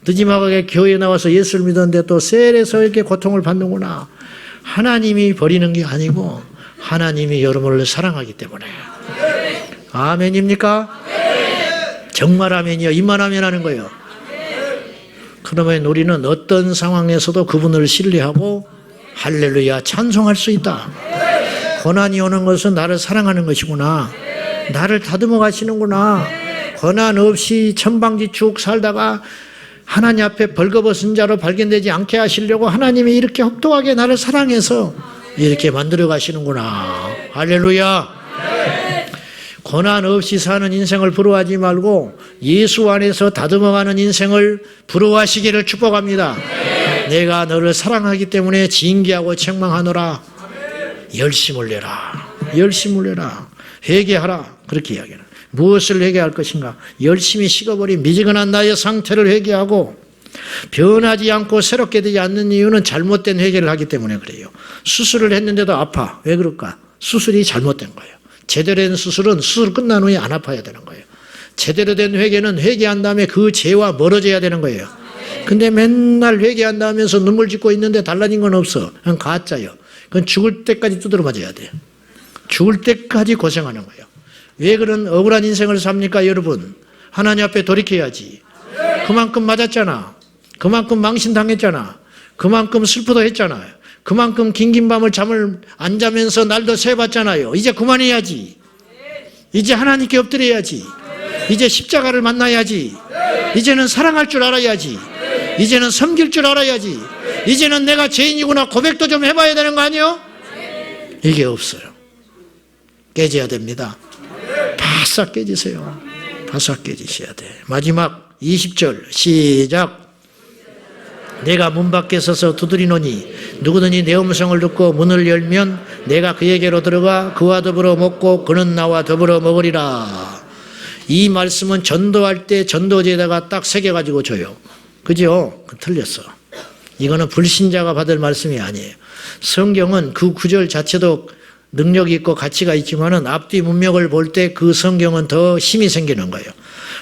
늦지막하게 교회에 나와서 예수를 믿었는데 또 셀에서 이렇게 고통을 받는구나. 하나님이 버리는 게 아니고 하나님이 여러분을 사랑하기 때문에. 아멘입니까? 정말 아멘이요. 입만 아멘 하는 거예요. 그러면 우리는 어떤 상황에서도 그분을 신뢰하고 할렐루야 찬송할 수 있다. 고난이 오는 것은 나를 사랑하는 것이구나. 나를 다듬어 가시는구나. 고난 없이 천방지축 살다가 하나님 앞에 벌거벗은 자로 발견되지 않게 하시려고 하나님이 이렇게 혹독하게 나를 사랑해서 이렇게 만들어 가시는구나. 할렐루야. 고난 없이 사는 인생을 부러워하지 말고 예수 안에서 다듬어가는 인생을 부러워하시기를 축복합니다. 내가 너를 사랑하기 때문에 징계하고 책망하노라. 열심을 내라. 열심을 내라. 회개하라. 그렇게 이야기하는. 무엇을 회개할 것인가? 열심히 식어버린 미지근한 나의 상태를 회개하고 변하지 않고 새롭게 되지 않는 이유는 잘못된 회개를 하기 때문에 그래요. 수술을 했는데도 아파. 왜 그럴까? 수술이 잘못된 거예요. 제대로 된 수술은 수술 끝난 후에 안 아파야 되는 거예요. 제대로 된 회개는 회개한 다음에 그 죄와 멀어져야 되는 거예요. 근데 맨날 회개한다 하면서 눈물 짓고 있는데 달라진 건 없어. 그건 가짜예요. 그건 죽을 때까지 두드려 맞아야 돼요. 죽을 때까지 고생하는 거예요. 왜 그런 억울한 인생을 삽니까, 여러분? 하나님 앞에 돌이켜야지. 그만큼 맞았잖아. 그만큼 망신당했잖아. 그만큼 슬프도 했잖아요. 그만큼 긴긴 밤을 잠을 안 자면서 날도 새봤잖아요. 이제 그만해야지. 이제 하나님께 엎드려야지. 이제 십자가를 만나야지. 이제는 사랑할 줄 알아야지. 이제는 섬길 줄 알아야지. 이제는 내가 죄인이구나 고백도 좀 해봐야 되는 거 아니에요? 이게 없어요. 깨져야 됩니다. 바싹 깨지세요. 바싹 깨지셔야 돼. 마지막 20절 시작. 내가 문 밖에 서서 두드리노니 누구든지 내 음성을 듣고 문을 열면 내가 그에게로 들어가 그와 더불어 먹고 그는 나와 더불어 먹으리라. 이 말씀은 전도할 때 전도지에다가 딱 새겨가지고 줘요. 그죠? 틀렸어. 이거는 불신자가 받을 말씀이 아니에요. 성경은 그 구절 자체도 능력이 있고 가치가 있지만은 앞뒤 문맥을 볼 때 그 성경은 더 힘이 생기는 거예요.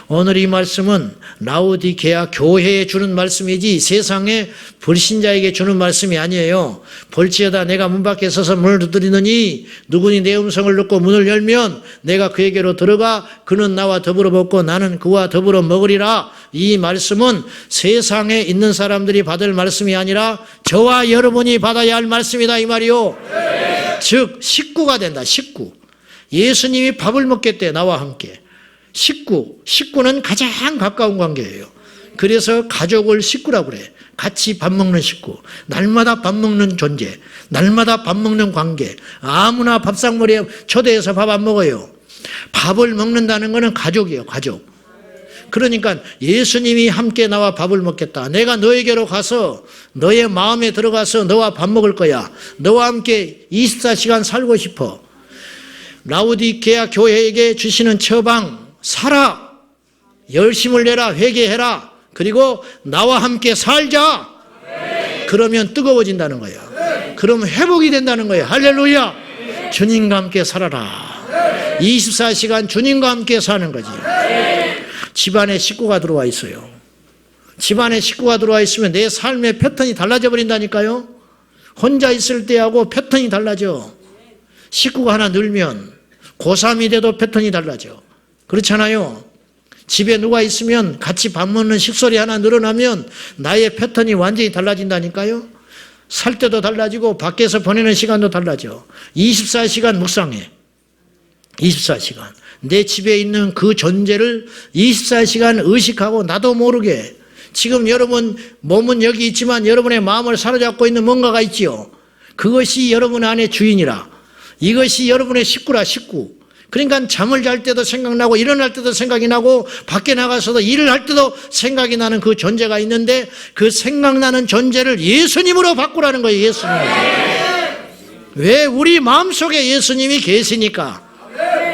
오늘 이 말씀은 라오디게아 교회에 주는 말씀이지 세상에 불신자에게 주는 말씀이 아니에요. 볼지어다 내가 문 밖에 서서 문을 두드리느니 누구니 내 음성을 듣고 문을 열면 내가 그에게로 들어가 그는 나와 더불어 먹고 나는 그와 더불어 먹으리라. 이 말씀은 세상에 있는 사람들이 받을 말씀이 아니라 저와 여러분이 받아야 할 말씀이다 이 말이요. 즉 식구가 된다. 식구. 예수님이 밥을 먹겠대 나와 함께. 식구는 가장 가까운 관계예요. 그래서 가족을 식구라고 그래. 같이 밥 먹는 식구. 날마다 밥 먹는 존재. 날마다 밥 먹는 관계. 아무나 밥상머리에 초대해서 밥 안 먹어요. 밥을 먹는다는 것은 가족이에요. 가족. 그러니까 예수님이 함께 나와 밥을 먹겠다. 내가 너에게로 가서 너의 마음에 들어가서 너와 밥 먹을 거야. 너와 함께 24시간 살고 싶어. 라오디게아 교회에게 주시는 처방 살아. 열심을 내라. 회개해라. 그리고 나와 함께 살자. 그러면 뜨거워진다는 거야. 그러면 회복이 된다는 거야. 할렐루야. 주님과 함께 살아라. 24시간 주님과 함께 사는 거지. 집안에 식구가 들어와 있어요. 집안에 식구가 들어와 있으면 내 삶의 패턴이 달라져 버린다니까요. 혼자 있을 때하고 패턴이 달라져. 식구가 하나 늘면 고3이 돼도 패턴이 달라져. 그렇잖아요. 집에 누가 있으면 같이 밥 먹는 식소리 하나 늘어나면 나의 패턴이 완전히 달라진다니까요. 살 때도 달라지고 밖에서 보내는 시간도 달라져. 24시간 묵상해. 24시간. 내 집에 있는 그 존재를 24시간 의식하고 나도 모르게. 지금 여러분 몸은 여기 있지만 여러분의 마음을 사로잡고 있는 뭔가가 있지요. 그것이 여러분 안에 주인이라. 이것이 여러분의 식구라. 식구. 그러니까 잠을 잘 때도 생각나고 일어날 때도 생각이 나고 밖에 나가서도 일을 할 때도 생각이 나는 그 존재가 있는데 그 생각나는 존재를 예수님으로 바꾸라는 거예요. 예수님으로. 왜? 우리 마음속에 예수님이 계시니까.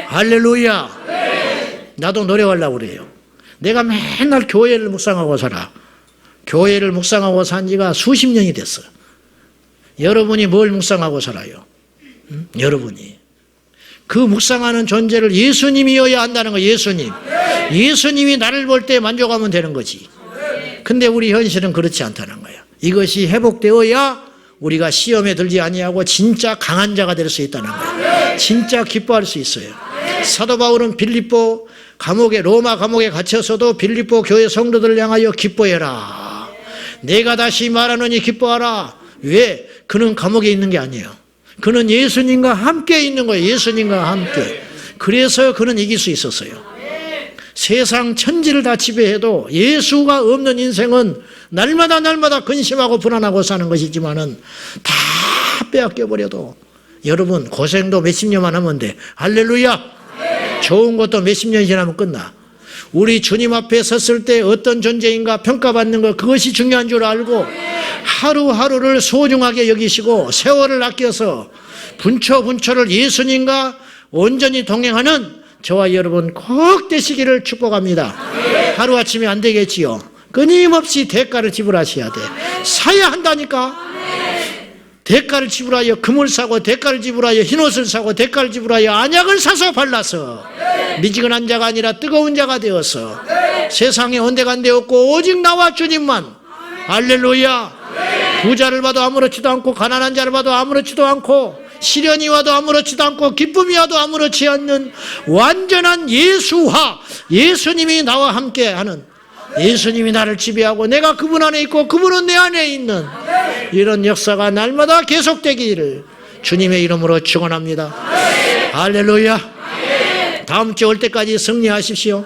할렐루야. 나도 노래하려고 그래요. 내가 맨날 교회를 묵상하고 살아. 교회를 묵상하고 산 지가 수십 년이 됐어. 여러분이 뭘 묵상하고 살아요? 여러분이. 그 묵상하는 존재를 예수님이어야 한다는 거예요. 예수님. 예수님이 나를 볼 때 만족하면 되는 거지. 근데 우리 현실은 그렇지 않다는 거예요. 이것이 회복되어야 우리가 시험에 들지 아니하고 진짜 강한 자가 될 수 있다는 거예요. 진짜 기뻐할 수 있어요. 사도 바울은 빌립보 감옥에 로마 감옥에 갇혀서도 빌립보 교회 성도들을 향하여 기뻐해라. 내가 다시 말하노니 기뻐하라. 왜? 그는 감옥에 있는 게 아니에요. 그는 예수님과 함께 있는 거예요. 예수님과 함께. 그래서 그는 이길 수 있었어요. 세상 천지를 다 지배해도 예수가 없는 인생은 날마다 근심하고 불안하고 사는 것이지만은 다 빼앗겨버려도 여러분 고생도 몇십 년만 하면 돼. 할렐루야. 좋은 것도 몇십 년 지나면 끝나. 우리 주님 앞에 섰을 때 어떤 존재인가 평가받는 것, 그것이 중요한 줄 알고 하루하루를 소중하게 여기시고 세월을 아껴서 분초를 예수님과 온전히 동행하는 저와 여러분 꼭 되시기를 축복합니다. 하루아침에 안 되겠지요. 끊임없이 대가를 지불하셔야 돼. 사야 한다니까. 대가를 지불하여 금을 사고 대가를 지불하여 흰옷을 사고 대가를 지불하여 안약을 사서 발라서 미지근한 자가 아니라 뜨거운 자가 되어서 세상에 온데간데 없고 오직 나와 주님만. 할렐루야. 부자를 봐도 아무렇지도 않고 가난한 자를 봐도 아무렇지도 않고 시련이 와도 아무렇지도 않고 기쁨이 와도 아무렇지 않는 완전한 예수화, 예수님이 나와 함께하는, 예수님이 나를 지배하고 내가 그분 안에 있고 그분은 내 안에 있는 이런 역사가 날마다 계속되기를 주님의 이름으로 축원합니다. 할렐루야. 다음 주 올 때까지 승리하십시오.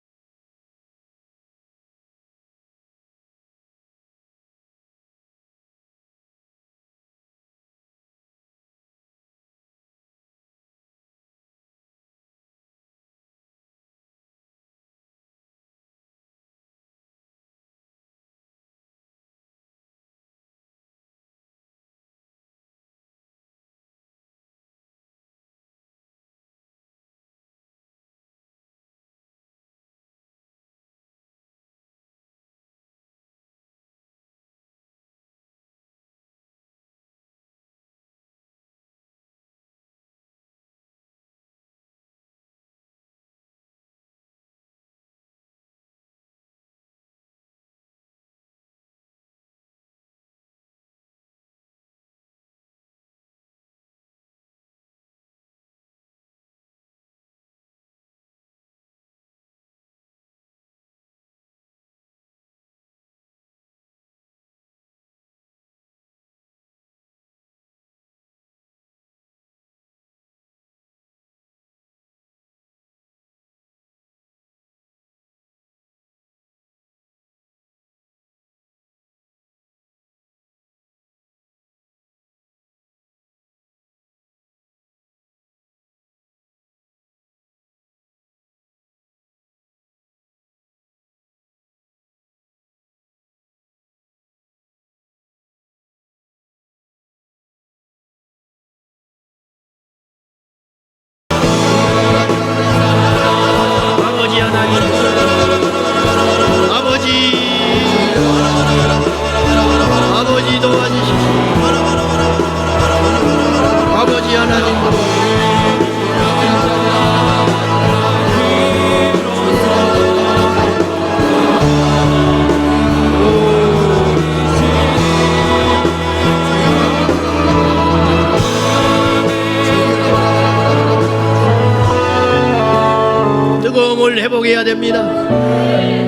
뜨거움을 회복해야 됩니다.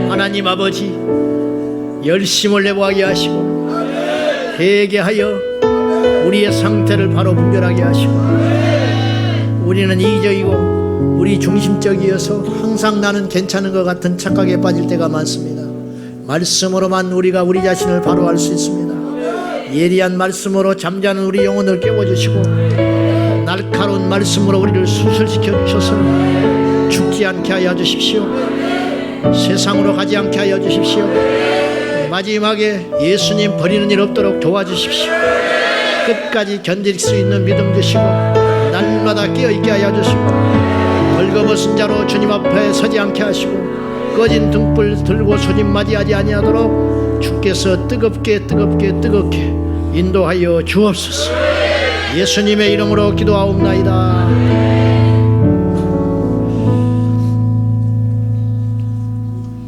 하나님 아버지, 열심을 회복하게 하시고 회개하여 우리의 상태를 바로 분별하게 하시고, 우리는 이기적이고 우리 중심적이어서 항상 나는 괜찮은 것 같은 착각에 빠질 때가 많습니다. 말씀으로만 우리가 우리 자신을 바로 알 수 있습니다. 예리한 말씀으로 잠자는 우리 영혼을 깨워주시고, 날카로운 말씀으로 우리를 수술시켜 주셔서 죽지 않게 하여 주십시오. 세상으로 가지 않게 하여 주십시오. 마지막에 예수님 버리는 일 없도록 도와주십시오. 끝까지 견딜 수 있는 믿음 주시고, 날마다 깨어있게 하여 주시고, 벌거벗은 자로 주님 앞에 서지 않게 하시고, 꺼진 등불 들고 손님 맞이하지 아니하도록 주께서 뜨겁게 인도하여 주옵소서. 예수님의 이름으로 기도하옵나이다.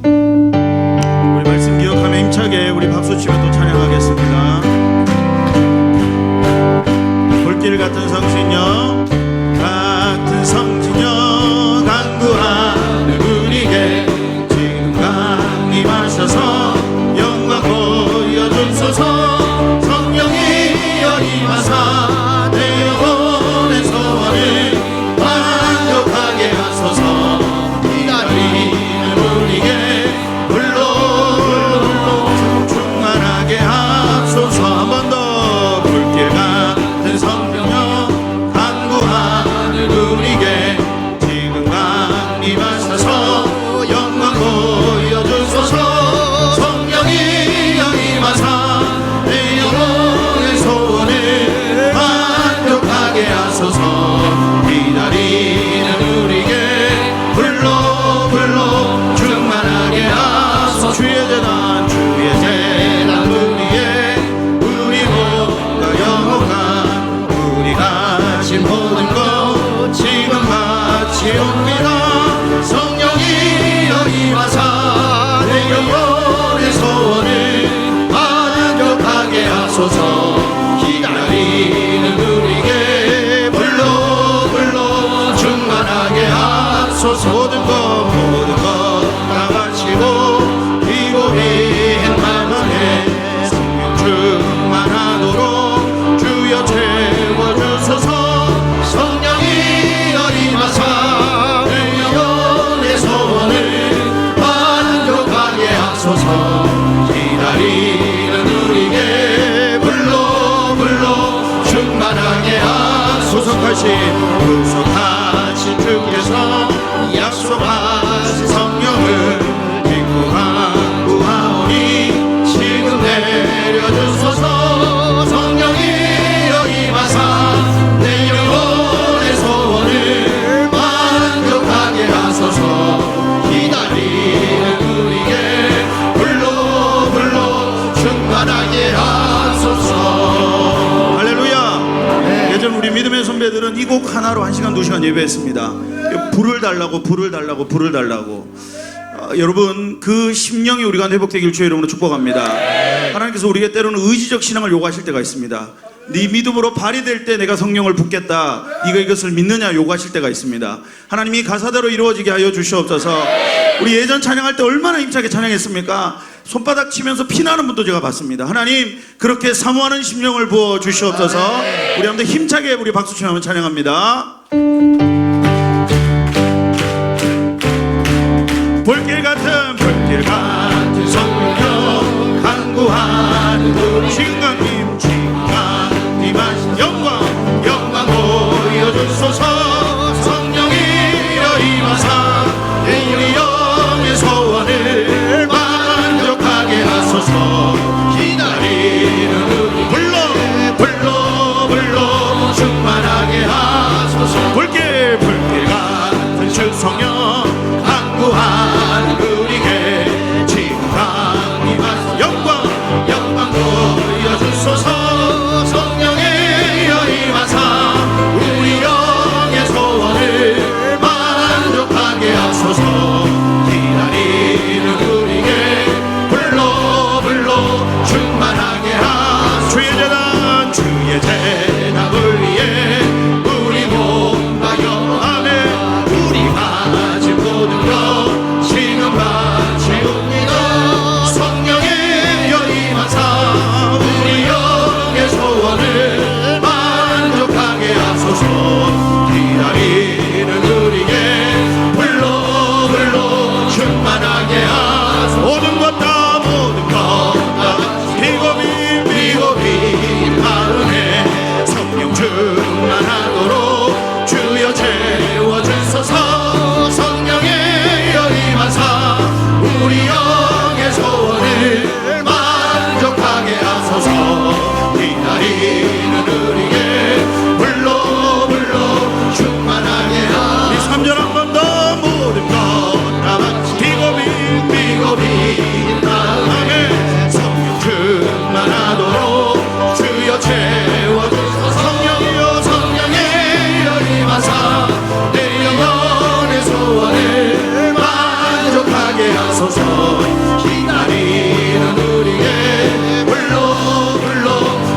우리 말씀 기억하며 힘차게 우리 박수 치며 또 찬양하겠습니다. 볼길 같은 성신여, 같은 성신여, 간구하는 우리에게 지금 강림하셔서 영광 보여주소서. 성령이 임하사 내 영혼의 소원을 만족하게 하소서. 기다리는 우리에게 불로 충만하게 하소서. 한 번 더. 불길 같은 성령여, 간구하는 우리에게 지금 강림하셔서 영광 보여주소서. 성령이 임하사 내 영혼의 소원을 만족하게 하소서. 기다리는 우리에게 불로 충만하게 하소서. 주의 재단 우리의 우리 몸과 영혼과 우리 가진 모든 것 지금 바치옵니다. 성령이 임하사 내 영혼의 소원을 만족하게 하소서. 기다리는 우리에게 불로 충만하게 하소서. 모든 것 다 바치고 피고린 맘 안에 성령 충만하도록 주여 채워주소서. 성령이 임하사 내 영혼의 소원을 만족하게 하소서. 기다리는 우리에게 불로 충만하게 하소서. 구속하신 주께서 약속하신 성령을 믿고 간구하오니 지금 내려주소서. 성령이 임하사 내 영혼의 소원을 만족하게 하소서. 기다리는 우리에게 불로 충만하게 하소서. 할렐루야. 예전 우리 믿음의 선배들은 이 곡 하나로 1시간 2시간 예배했습니다. 불을 달라고 여러분, 그 심령이 우리가 회복되길 주의 이름으로 축복합니다. 하나님께서 우리에게 때로는 의지적 신앙을 요구하실 때가 있습니다. 네 믿음으로 발휘될 때 내가 성령을 붓겠다, 네가 이것을 믿느냐 요구하실 때가 있습니다. 하나님이 가사대로 이루어지게 하여 주시옵소서. 우리 예전 찬양할 때 얼마나 힘차게 찬양했습니까? 손바닥 치면서 피나는 분도 제가 봤습니다. 하나님, 그렇게 사모하는 심령을 부어 주시옵소서. 우리 한번 힘차게 우리 박수 치며 찬양합니다. 볼길 같은 성령, 간구하는 우리 지금 강림하신 영광 보여주소서. 성령이 임하사 우리 영의 소원을 만족하게 하소서. 기다리는 우리 불로 충만하게 하소서. 불길 같은 주 성령, 간구하는 우리에게 하소서. 기다리는 우리의 불로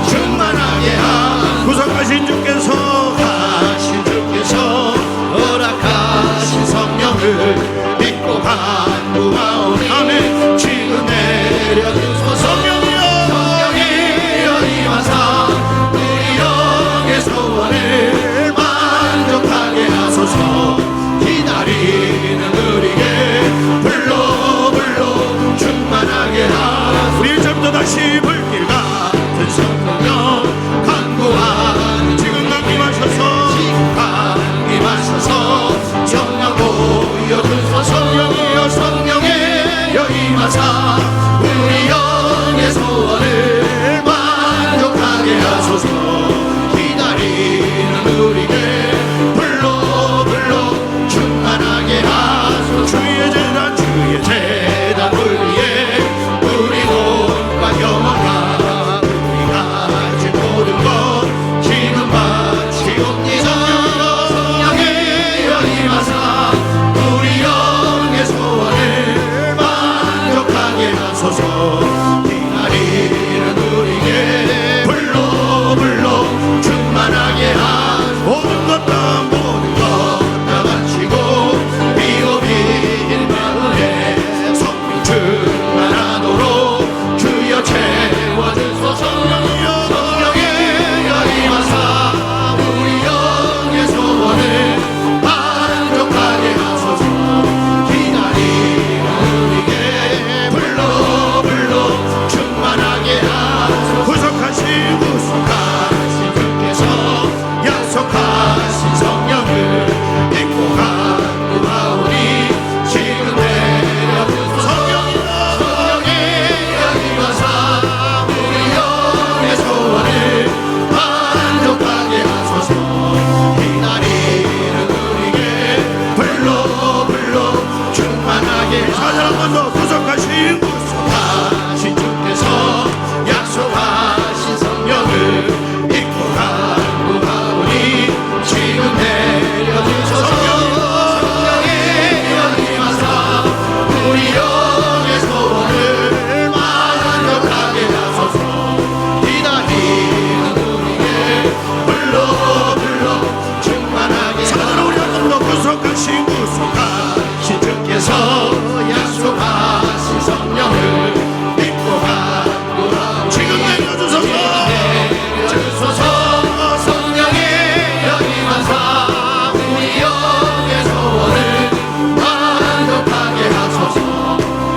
충만하게 하소서. 구속하신 주께서 하신 주께서 허락하신 성령을 믿고 간구하오니 아멘. 지금 내려주소서. 성령이여 임하사 우리 영의 소원을 만족하게 하소서. 기다리는 우리에게 불로 충만하게 하소서. 우리 1절부터 다시 불길 같은 성령 간구하는 지금 강림하셔서 강림하셔서 성령 보여주소서. 성령이여 임하사 우리 영의 소원을 만족하게 하소서. 기다리는 우리에게 불로 충만하게 하소서. 주의 재단 우리의 우리 몸과 영혼과 우리 가진 모든 것 지금 바치옵니다. 성령이여 임하사 우리 영의 소원을 만족하게 하소서. 기다리는 우리에게 불로 충만하게 하소서. 모든 것 다 모든 것 다 바치고 비오빈 마음에 성령 충만하도록 주여 채워주소서. 성령이여 임하사 우리 영의 소원을 만족하게 하소서. 기다리는 우리에게 불로 충만하게 하소서. 구속하신 구속하신 주께서 약속하신 성령을 믿고 간구하오니 지금 내려주소서. 성령이여 임하사 우리 영의 소원을 만족하게 하소서. 기다리는 우리에게 불로 충만하게 다시 한번 더 구속하신 구속하신 주께서 약속하신 성령을 믿고 간구하오니 지금 내려주소서. 성령이여 임하사 우리 영의 소원을 만족하게 하소서. 기다리는 우리에게 불로 충만하게 하소서. 우리 한번 더 구속하신 구속하신 주께서 약속하신 성령을 믿고 간구하오니 지금 내려주소서. 주소서. 성령이여 임하사 우리 영의 소원을 만족하게 하소서.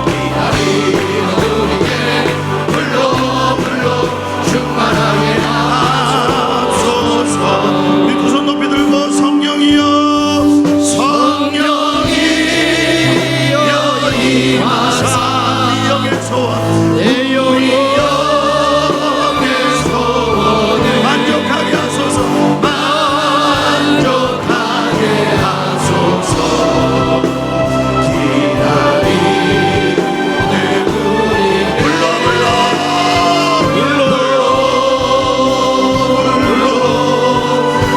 기다리는 우리에게 불로 충만하게 하소서. 우리 두 손 높이 들고 성령이여 임하사 우리 영의 소원 내 영의 소원을 만족하게 하소서. 만족하게 하소서. 기다리는 우리 불로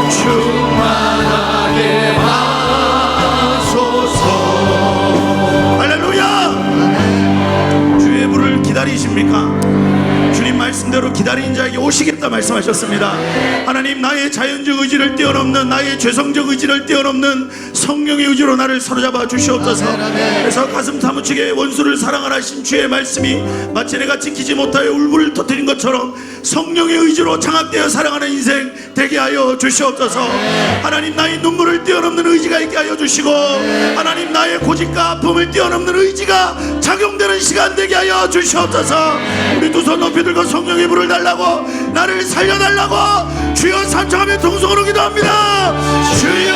충만하게 하소서. 할렐루야. 주의 불을 기다리십니까? 주님 말씀대로 기다린 자에게 오시겠다 말씀하셨습니다. 하나님, 나의 자연적 의지를 뛰어넘는, 나의 죄성적 의지를 뛰어넘는 성령의 의지로 나를 사로잡아 주시옵소서. 그래서 가슴 사무치게 원수를 사랑하신 주의 말씀이 마치 내가 지키지 못하여 울분을 터뜨린 것처럼 성령의 의지로 장악되어 살아가는 인생 되게 하여 주시옵소서. 하나님, 나의 눈물을 뛰어넘는 의지가 있게 하여 주시고, 하나님, 나의 고집과 아픔을 뛰어넘는 의지가 작용되는 시간 되게 하여 주시옵소서. 우리 두 손 높이 들고 성령의 불을 달라고, 나를 살려달라고 주여 산청하며 통성으로 기도합니다. 주여.